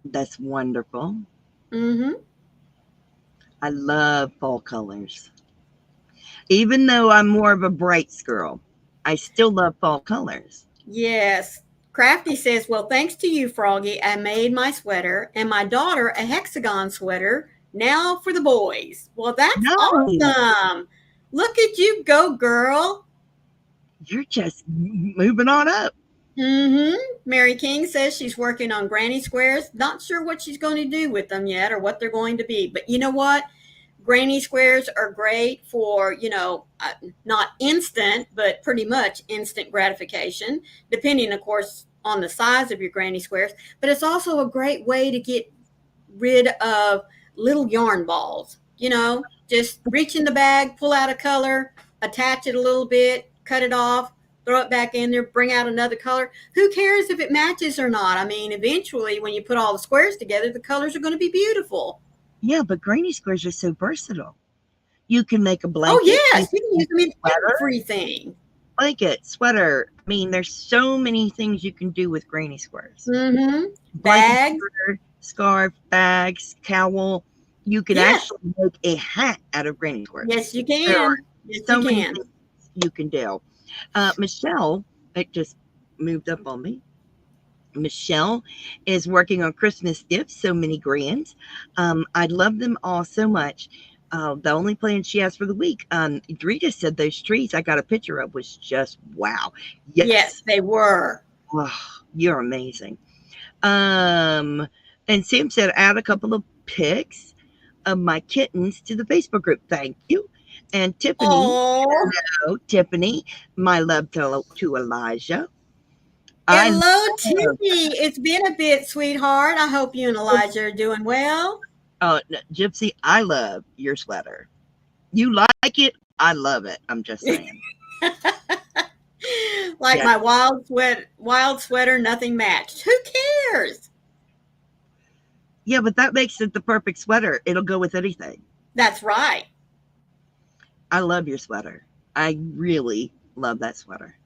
That's wonderful. Mm-hmm. I love fall colors. Even though I'm more of a brights girl, I still love fall colors. Yes. Crafty says, well, thanks to you, Froggy, I made my sweater and my daughter a hexagon sweater. Now for the boys. Well, that's Nice. awesome. Look at you go, girl. You're just moving on up. Mm-hmm. Mary King says she's working on granny squares. Not sure what she's going to do with them yet or what they're going to be. But you know what? Granny squares are great for, not instant, but pretty much instant gratification, depending, of course, on the size of your granny squares. But it's also a great way to get rid of little yarn balls. Just reach in the bag, pull out a color, attach it a little bit, cut it off, throw it back in there, bring out another color. Who cares if it matches or not? I mean, eventually, when you put all the squares together, the colors are going to be beautiful. Yeah, but granny squares are so versatile. You can make a Oh, blanket. yes. You can use them in Sweater, everything. blanket, sweater. I mean, there's so many things you can do with granny squares. Mm-hmm. Blanket, Bags. sweater, scarf, bags, cowl. You can Yes. actually make a hat out of granny squares. Yes, you There are can. Yes, so you many can. things you can do. Michelle, it just moved up on me. Michelle is working on Christmas gifts, so many grand. I love them all so much. The only plan she has for the week, Drita said those trees I got a picture of was just wow. Yes, Yes. they were. Oh, you're amazing. And Sam said, add a couple of pics of my kittens to the Facebook group. Thank you. And Tiffany, Oh, hello, Tiffany, my love to Elijah. I hello, love Tiffany. It's been a bit, sweetheart. I hope you and Elijah are doing well. Gypsy, I love your sweater. You like it? I love it. I'm just saying. Like Yeah. my wild sweater, nothing matched. Who cares? Yeah, but that makes it the perfect sweater. It'll go with anything. That's right. I love your sweater. I really love that sweater.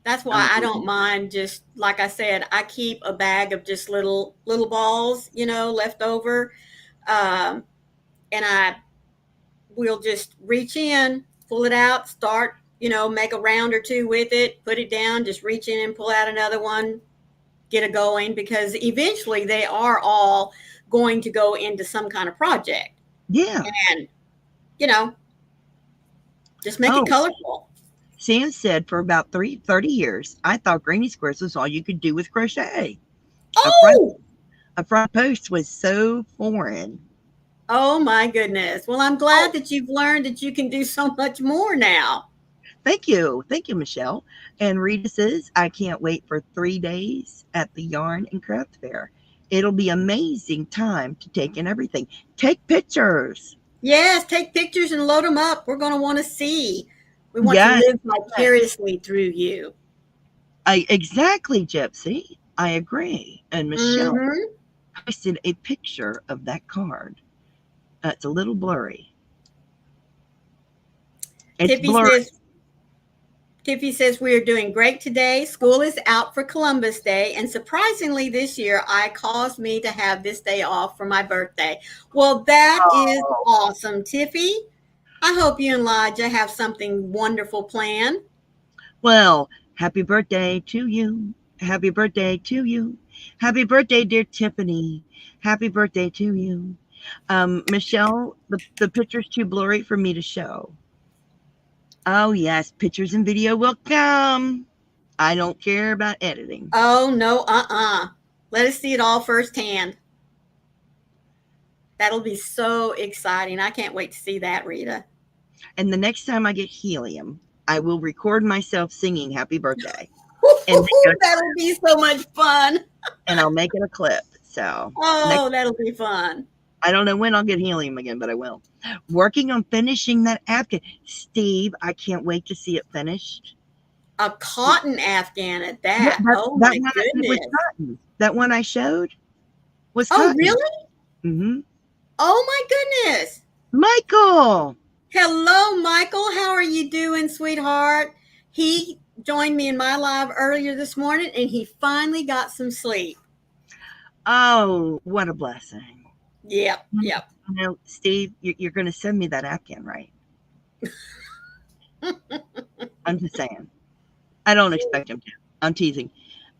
That's I why I really don't mind, just like I said, I keep a bag of just little balls, left over. Um, and I will just reach in, pull it out, start, make a round or two with it, put it down, just reach in and pull out another one, get it going, because eventually they are all going to go into some kind of project. Yeah. And, you know, just make it Oh, colorful. Sam said for about 30 years, I thought granny squares was all you could do with crochet. A front Oh, a front post was so foreign. oh my goodness. Well, I'm Oh, glad that you've learned that you can do so much more now. thank you, Michelle. And Rita says I can't wait for 3 days at the Yarn and Craft Fair. It'll be amazing time to take in everything. Take pictures. Yes, take pictures and load them up. We're going to want to see. We want to Yes, live vicariously through you. I exactly, Gypsy. I agree. And Michelle Mm-hmm. posted a picture of that card. It's a little blurry. It's Tiffy blurry. says, Tiffy says, we are doing great today. School is out for Columbus Day. And surprisingly, this year, I caused me to have this day off for my birthday. Well, that is Oh, awesome, Tiffy. I hope you and Elijah have something wonderful planned. well, happy birthday to you. Happy birthday to you. Happy birthday, dear Tiffany. Happy birthday to you. Michelle, the picture's too blurry for me to show. Oh, yes, pictures and video will come. I don't care about editing. Oh, no, Let us see it all firsthand. That'll be so exciting. I can't wait to see that, Rita. And the next time I get helium, I will record myself singing happy birthday. And That'll be so much fun. I'll make it a clip. So next, Oh, that'll be fun. I don't know when I'll get helium again, but I will. Working on finishing that Afghan. Steve, I can't wait to see it finished. A cotton Afghan at Yeah, that. Oh that my one I did was goodness. cotton. That one I showed was Oh, cotton. really? Mm-hmm. Oh my goodness. Michael. Hello, Michael. How are you doing, sweetheart? He joined me in my live earlier this morning and he finally got some sleep. Oh, what a blessing. Yep. Steve, you're going to send me that Afghan, right? I'm just saying. I don't expect him to. I'm teasing.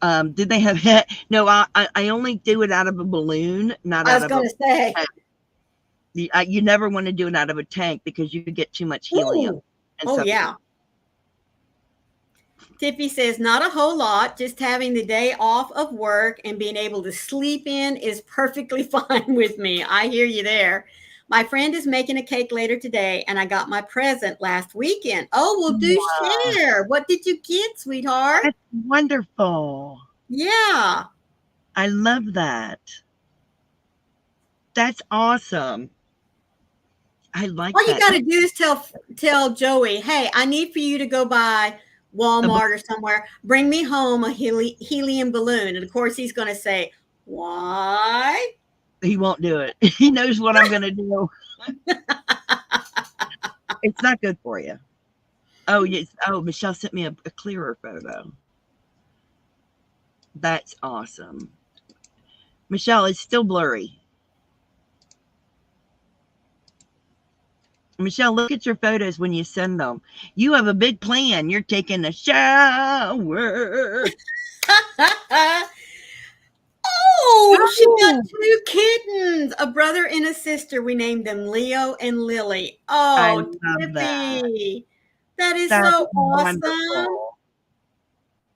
Did they have no, I only do it out of a balloon, not I out was of going to say. you never want to do it out of a tank because you get too much helium. Ooh. And Oh, suffocate. yeah. Tiffy says, not a whole lot. Just having the day off of work and being able to sleep in is perfectly fine with me. I hear you there. My friend is making a cake later today, and I got my present last weekend. Oh, well, do Wow. share. What did you get, sweetheart? That's wonderful. Yeah. I love that. That's awesome. I like All you that. got to do is tell Joey, hey, I need for you to go by Walmart or somewhere. Bring me home a helium balloon. And of course, he's going to say, why? He won't do it. He knows what I'm going to do. It's not good for you. Oh, yes. Oh, Michelle sent me a clearer photo. That's awesome. Michelle, it's still blurry. Michelle, look at your photos when you send them. You have a big plan. You're taking a shower. Oh, she got Oh, 2 kittens, a brother and a sister. We named them Leo and Lily. I Oh, love that. Tiffy, that is That's so awesome. wonderful.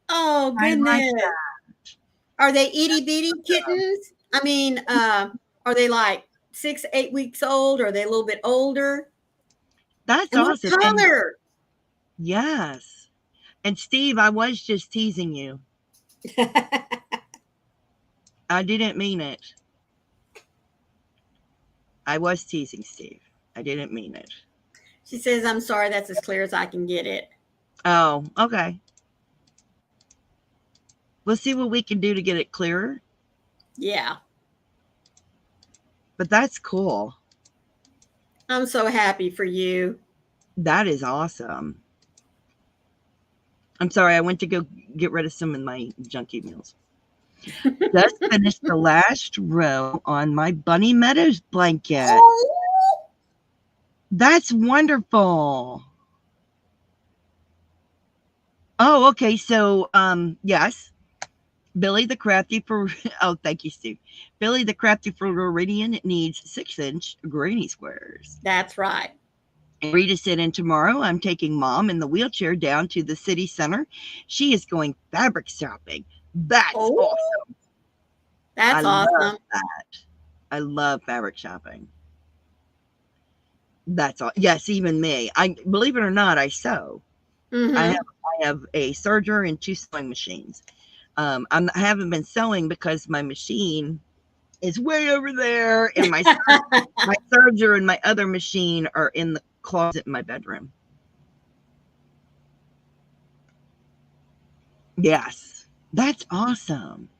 Oh, I like goodness. that. Are they itty bitty kittens? I mean, are they like 6, 8 weeks old? Or are they a little bit older? That's And what awesome. And color? yes. And Steve, I was just teasing you. I didn't mean it. I was teasing Steve. I didn't mean it. She says, I'm sorry, that's as clear as I can get it. Oh, okay. We'll see what we can do to get it clearer. Yeah. But that's cool. I'm so happy for you. That is awesome. I'm sorry, I went to go get rid of some of my junk emails. Just finished the last row on my Bunny Meadows blanket. Oh, That's wonderful. Oh, okay. So, yes, Billy the Crafty for oh, thank you, Steve. Billy the Crafty Floridian needs 6-inch granny squares. that's right. And Rita said, and tomorrow I'm taking Mom in the wheelchair down to the city center. She is going fabric shopping. That's awesome. I That's love awesome. that. I love fabric shopping. That's all. Yes, even me. I believe it or not, I sew. Mm-hmm. I have a serger and 2 sewing machines. I haven't been sewing because my machine is way over there, and my serger and my other machine are in the closet in my bedroom. Yes, that's awesome.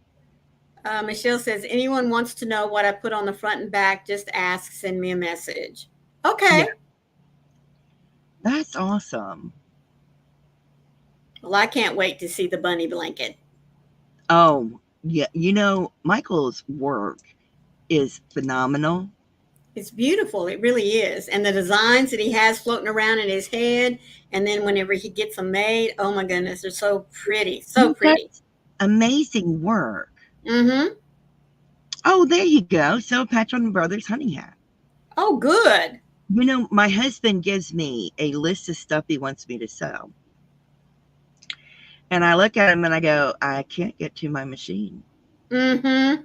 Michelle says, anyone wants to know what I put on the front and back, just ask, send me a message. Okay. Yeah, that's awesome. Well, I can't wait to see the bunny blanket. Oh, yeah. Michael's work is phenomenal. It's beautiful. It really is. And the designs that he has floating around in his head, and then whenever he gets them made, oh my goodness, they're so pretty. So pretty. That's amazing work. Mm-hmm. Oh, there you go. So Patron Brothers honey hat. Oh, good. My husband gives me a list of stuff he wants me to sew. And I look at him and I go, I can't get to my machine. Mm-hmm.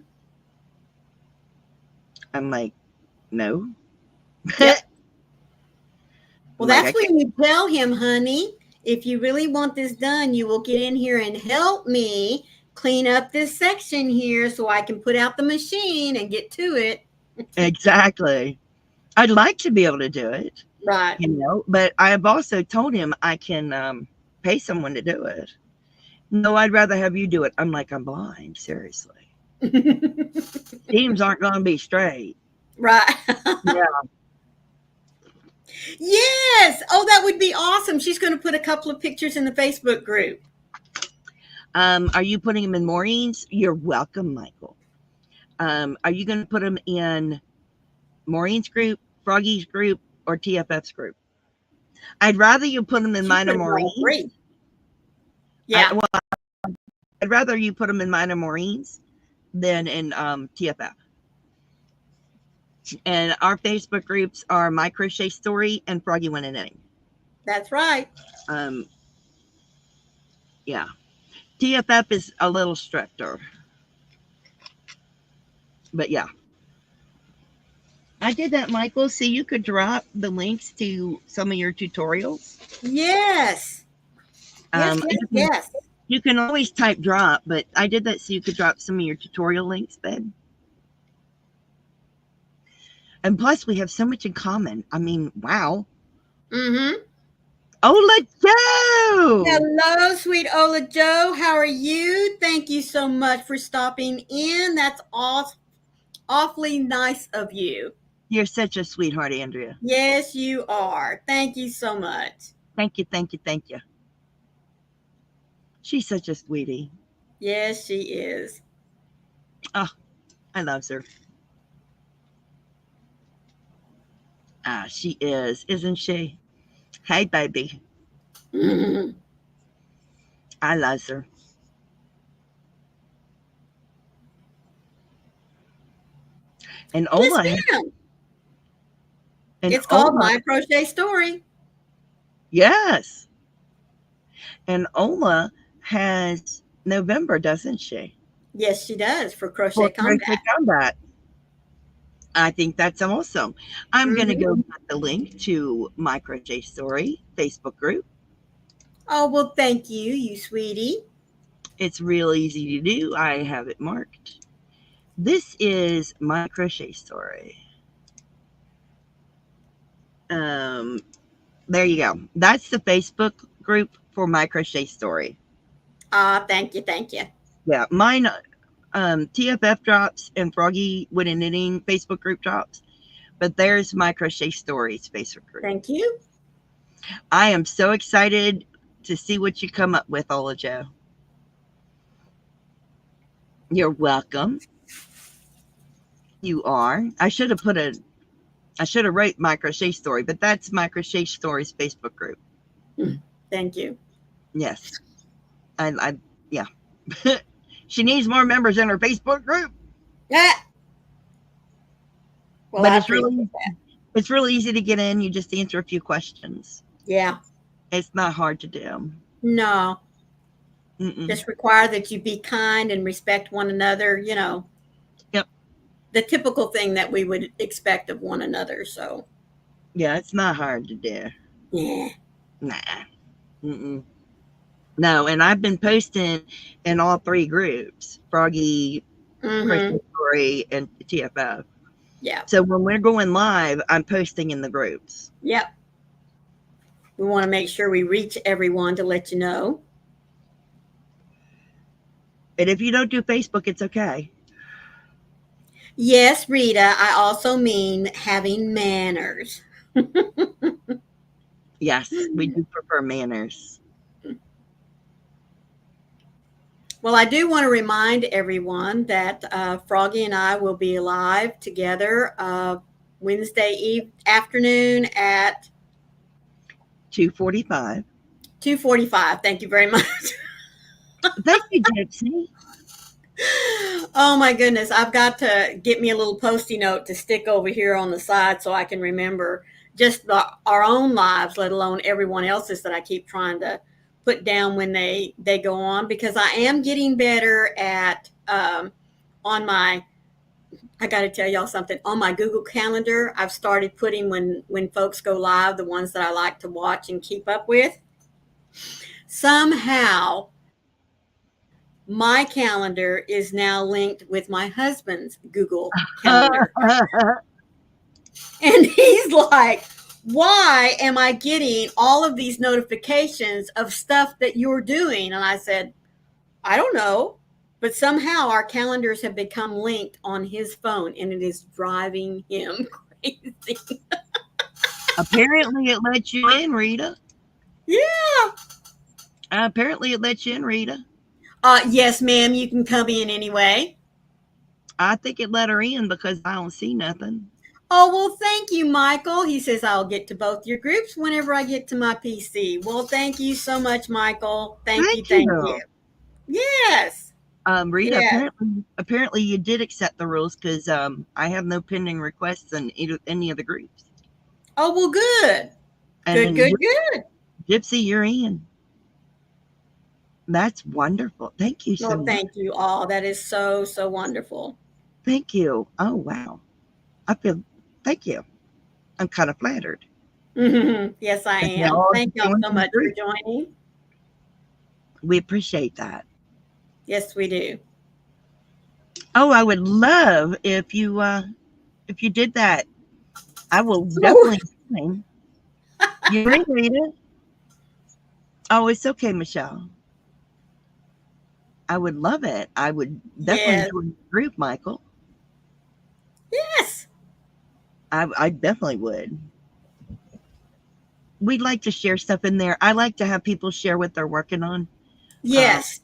I'm like, no. Yep. Well, Like, that's when you tell him, honey, if you really want this done, you will get in here and help me clean up this section here so I can put out the machine and get to it. Exactly. I'd like to be able to do it, Right. but I have also told him I can pay someone to do it. No, I'd rather have you do it. I'm like, I'm blind, seriously. Teams aren't going to be straight. Right. Yeah. Yes. Oh, that would be awesome. She's going to put a couple of pictures in the Facebook group. Are you putting them in Maureen's? You're welcome, Michael. Are you going to put them in Maureen's group, Froggy's group, or TFF's group? I'd rather you put them in mine or Maureen's. Yeah. I'd rather you put them in mine or Maureen's than in TFF. And our Facebook groups are My Crochet Story and Froggywentaknitting. That's right. Yeah. TFF is a little stricter. But yeah. I did that, Michael. So you could drop the links to some of your tutorials. Yes. Yes. You can always type drop, but I did that so you could drop some of your tutorial links, babe. And plus, we have so much in common. I mean, wow. Mm-hmm. Ola Joe! Hello, sweet Ola Joe. How are you? Thank you so much for stopping in. That's awfully nice of you. You're such a sweetheart, Andrea. Yes, you are. Thank you so much. Thank you, thank you, thank you. She's such a sweetie. Yes, she is. Oh, I love her. She is, isn't she? Hey, baby. Mm-hmm. I love her. And Ola. Yes, it's called My Crochet Story. Yes. And Ola has November, doesn't she? Yes, she does, for Crochet Combat. I think that's awesome. I'm going to go put the link to My Crochet Story Facebook group. Oh, well, thank you, you sweetie. It's real easy to do. I have it marked. This is My Crochet Story. Um, there you go. That's the Facebook group for My Crochet Story. Thank you. Thank you. Yeah, mine, TFF drops and Froggy Wooden Knitting Facebook group drops, but there's My Crochet Stories Facebook group. Thank you. I am so excited to see what you come up with, Ola Joe. You're welcome. You are. I should have wrote My Crochet Story, but that's My Crochet Stories Facebook group. Thank you. Yes. Yeah. She needs more members in her Facebook group. Yeah. Well, But I appreciate that. it's really easy to get in. You just answer a few questions. Yeah. It's not hard to do. No. Mm-mm. Just require that you be kind and respect one another, you know. Yep. The typical thing that we would expect of one another. So. Yeah, it's not hard to do. Yeah. Nah. Mm-mm. No, and I've been posting in all three groups: Froggy, Crochet Story, and TFF. Yeah. So when we're going live, I'm posting in the groups. Yep. We want to make sure we reach everyone to let you know. And if you don't do Facebook, it's okay. Yes, Rita, I also mean having manners. Yes, we do prefer manners. Well, I do want to remind everyone that Froggy and I will be live together Wednesday afternoon at 2:45. 2:45. Thank you very much. Thank you, Gypsy. Oh my goodness, I've got to get me a little Post-it note to stick over here on the side so I can remember just our own lives, let alone everyone else's that I keep trying to put down when they go on, because I am getting better at on my, I got to tell y'all something, on my Google Calendar, I've started putting when folks go live, the ones that I like to watch and keep up with. Somehow my calendar is now linked with my husband's Google Calendar. And he's like, why am I getting all of these notifications of stuff that you're doing? And I said, I don't know. But somehow our calendars have become linked on his phone, and it is driving him crazy. Apparently, it lets you in, Rita. Yeah. Apparently, it lets you in, Rita. Yes, ma'am. You can come in anyway. I think it let her in because I don't see nothing. Oh, well, thank you, Michael. He says I'll get to both your groups whenever I get to my PC. Well, thank you so much, Michael. Thank you. Yes. Rita, yes. apparently you did accept the rules because I have no pending requests in any of the groups. Oh, well, good. And good. Gypsy, you're in. That's wonderful. Thank you so much. Thank you all. That is so, so wonderful. Thank you. Oh, wow. Thank you. I'm kind of flattered. Yes, I am. Thank you all so much for joining. We appreciate that. Yes, we do. Oh, I would love if you did that. I will definitely join. You ready, Rita? Oh, it's okay, Michelle. I would love it. I would definitely join the group, Michael. Yes. I definitely would. We'd like to share stuff in there. I like to have people share what they're working on. Yes.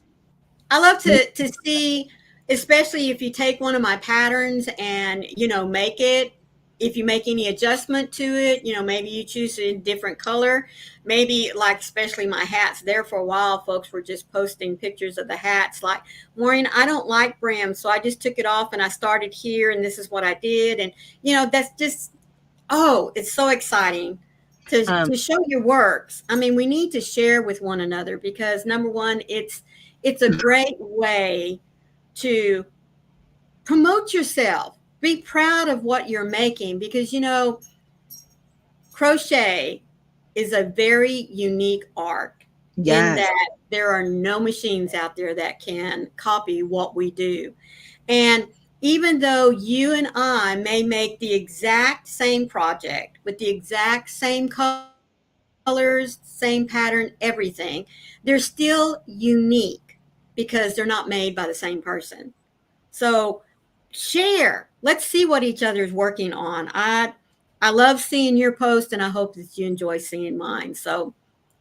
I love to see, especially if you take one of my patterns and, make it, if you make any adjustment to it, maybe you choose a different color, maybe like, especially my hats there for a while, folks were just posting pictures of the hats like, Maureen, I don't like brim. So I just took it off and I started here and this is what I did. And, that's just, it's so exciting to show your works. I mean, we need to share with one another because number one, it's a great way to promote yourself. Be proud of what you're making because, crochet is a very unique art in that there are no machines out there that can copy what we do. And even though you and I may make the exact same project with the exact same colors, same pattern, everything, they're still unique because they're not made by the same person. So share. Let's see what each other's working on. I love seeing your post and I hope that you enjoy seeing mine. So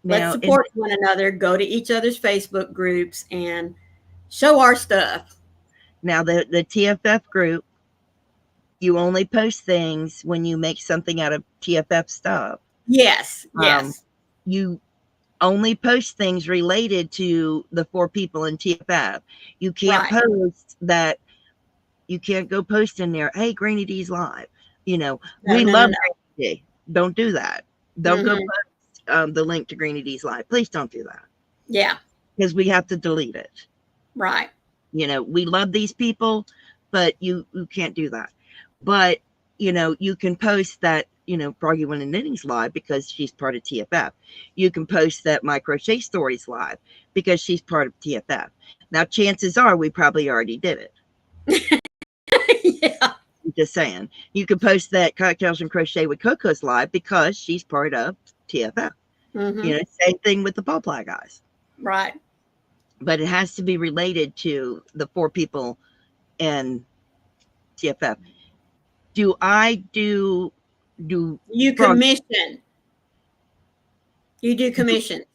let's Now, support one another, go to each other's Facebook groups and show our stuff. the TFF group, you only post things when you make something out of TFF stuff. Yes, Um, yes. you only post things related to the 4 people in TFF. You can't Right. post that. You can't go post in there, hey, Granny D's live. No, We no, no, love no. Granny D. Don't do that. Don't go Hmm. post the link to Granny D's live. Please don't do that Yeah, because we have to delete it. right. We love these people, but you can't do that. But you can post that Froggywentaknitting's live because she's part of TFF. You can post that my crochet story's live because she's part of TFF. Now, chances are we probably already did it. Yeah. I'm just saying. You could post that Cocktails and Crochet with Coco's live because she's part of TFF. Hmm. Same thing with the Ballply guys. Right. But it has to be related to the 4 people in TFF. Do I do You frog? commission. You do commissions.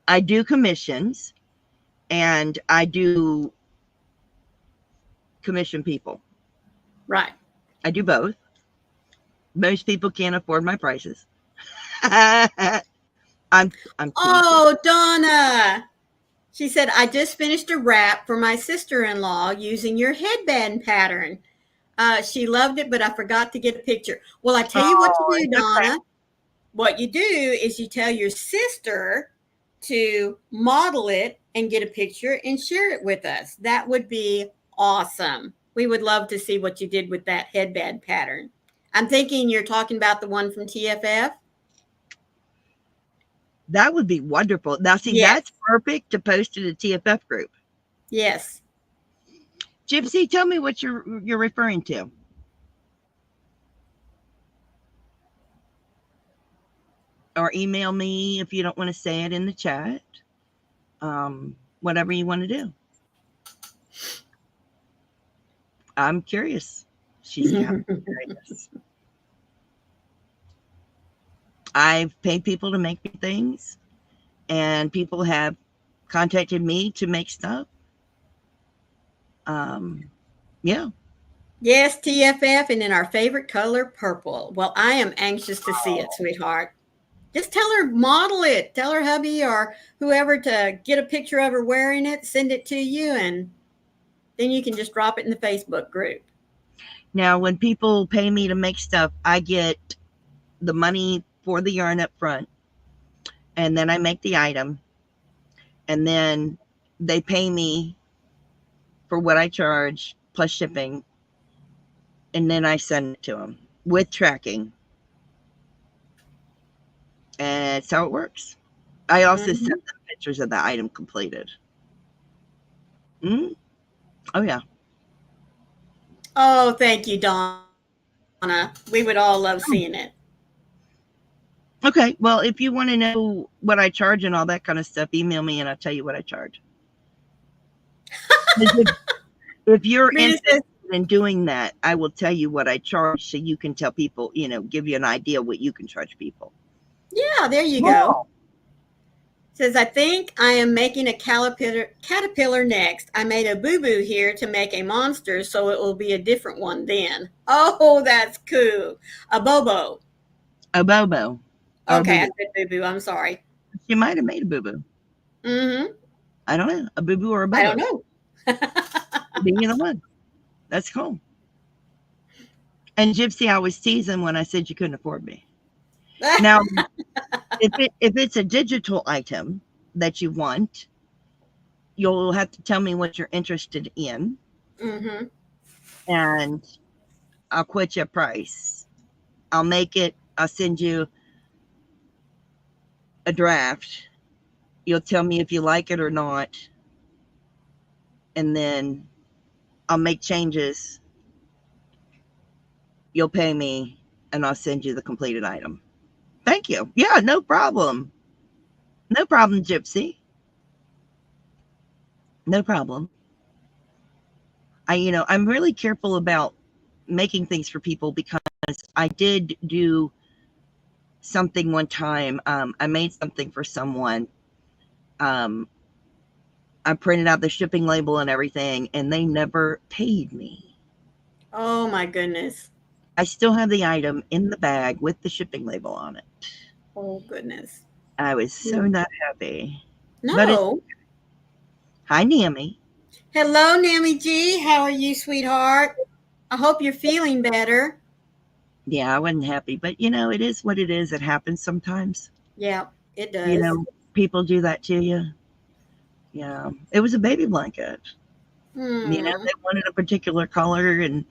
I do commissions and I do commission people. Right. I do both. Most people can't afford my prices. I'm I'm teasing. Oh, Donna. She said, I just finished a wrap for my sister in law using your headband pattern. She loved it, but I forgot to get a picture. Well, I tell you what Oh, you do, it's okay. Donna. What you do is you tell your sister to model it and get a picture and share it with us. That would be awesome. We would love to see what you did with that headband pattern. I'm thinking you're talking about the one from TFF. That would be wonderful. Now, see, Yes. that's perfect to post to the TFF group. Yes. Gypsy, tell me what you're referring to, or email me if you don't want to say it in the chat. Whatever you want to do. I'm curious. She's got me curious. I've paid people to make me things, and people have contacted me to make stuff. Yeah. Yes, TFF, and in our favorite color, purple. Well, I am anxious to see it, sweetheart. Just tell her, model it. Tell her hubby or whoever to get a picture of her wearing it, send it to you, and then you can just drop it in the Facebook group. Now, when people pay me to make stuff, I get the money for the yarn up front, and then I make the item, and then they pay me for what I charge plus shipping, and then I send it to them with tracking. And that's how it works. I also send Hmm. them pictures of the item completed. Mm? Oh, yeah. Oh, thank you, Donna. We would all love seeing it. Okay. Well, if you want to know what I charge and all that kind of stuff, email me and I'll tell you what I charge. If you're Rita interested says, in doing that, I will tell you what I charge so you can tell people, give you an idea what you can charge people. yeah, there you go. Wow. Says, I think I am making a caterpillar next. I made a boo-boo here to make a monster, so it will be a different one then. Oh, that's cool. A bobo. A bobo or a Okay, boo I boo. said boo-boo. I'm sorry. She might have made a boo boo. Mm-hmm. I don't know. A boo boo or a I don't bobo. know. Be either one. That's cool. And Gypsy, I was teasing when I said you couldn't afford me. Now, if it's a digital item that you want, you'll have to tell me what you're interested in, Mm-hmm. and I'll quote you a price. I'll make it. I'll send you a draft. You'll tell me if you like it or not, and then I'll make changes you'll pay me and I'll send you the completed item. Thank you. Yeah, no problem. No problem, Gypsy. No problem. I'm really careful about making things for people because I did do something one time. I made something for someone. Um, I printed out the shipping label and everything, and they never paid me. Oh my goodness. I still have the item in the bag with the shipping label on it. Oh goodness. I was so Hmm. not happy. But it's No. hi, Nammy. Hello, Nammy G. How are you, sweetheart? I hope you're feeling better. Yeah, I wasn't happy, but it is what it is. It happens sometimes. Yeah, it You does. know, people do that to you. Yeah, it was a baby blanket. Hmm. They wanted a particular color and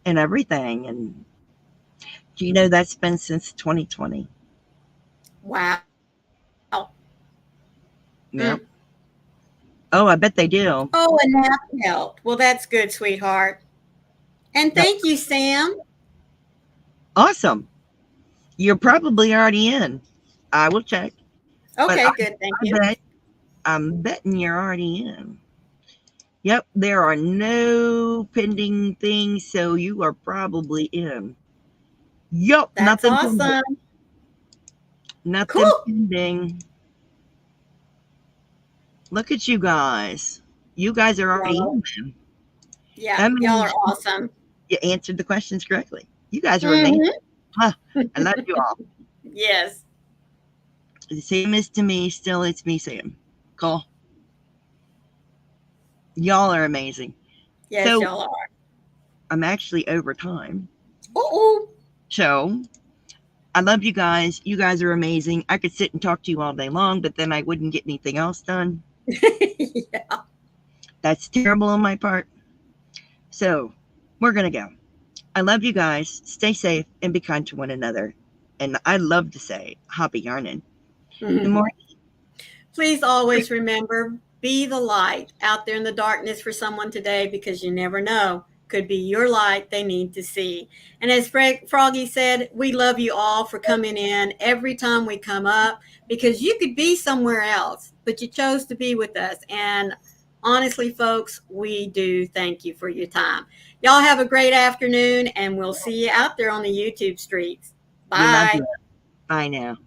everything. And that's been since 2020. Wow. Mm. Yep. Oh, I bet they do. Oh, and that helped. Well, that's good, sweetheart. And Yep. thank you, Sam. Awesome. You're probably already in. I will check, but Okay, good. Thank you. I'm betting you're already in. Yep, there are no pending things, so you are probably in. Yup, That's nothing pending. awesome. Nothing Cool. pending. Look at you guys. You guys are already Y'all, in then. yeah, That y'all are means awesome. you answered the questions correctly. You guys are amazing. Hmm. Huh. I love you all. Yes. Sam is to me, still it's me, Sam. Cool. Y'all are amazing. Yes, So y'all are. I'm actually over time. Oh. So I love you guys. You guys are amazing. I could sit and talk to you all day long, but then I wouldn't get anything else done. Yeah. That's terrible on my part. So we're going to go. I love you guys. Stay safe and be kind to one another. And I love to say, happy yarning. The Mhm. more Please always remember, be the light out there in the darkness for someone today, because you never know. Could be your light they need to see. And as Froggy said, we love you all for coming in every time we come up, because you could be somewhere else, but you chose to be with us. And honestly, folks, we do thank you for your time. Y'all have a great afternoon, and we'll see you out there on the YouTube streets. we love Bye. you. Bye now.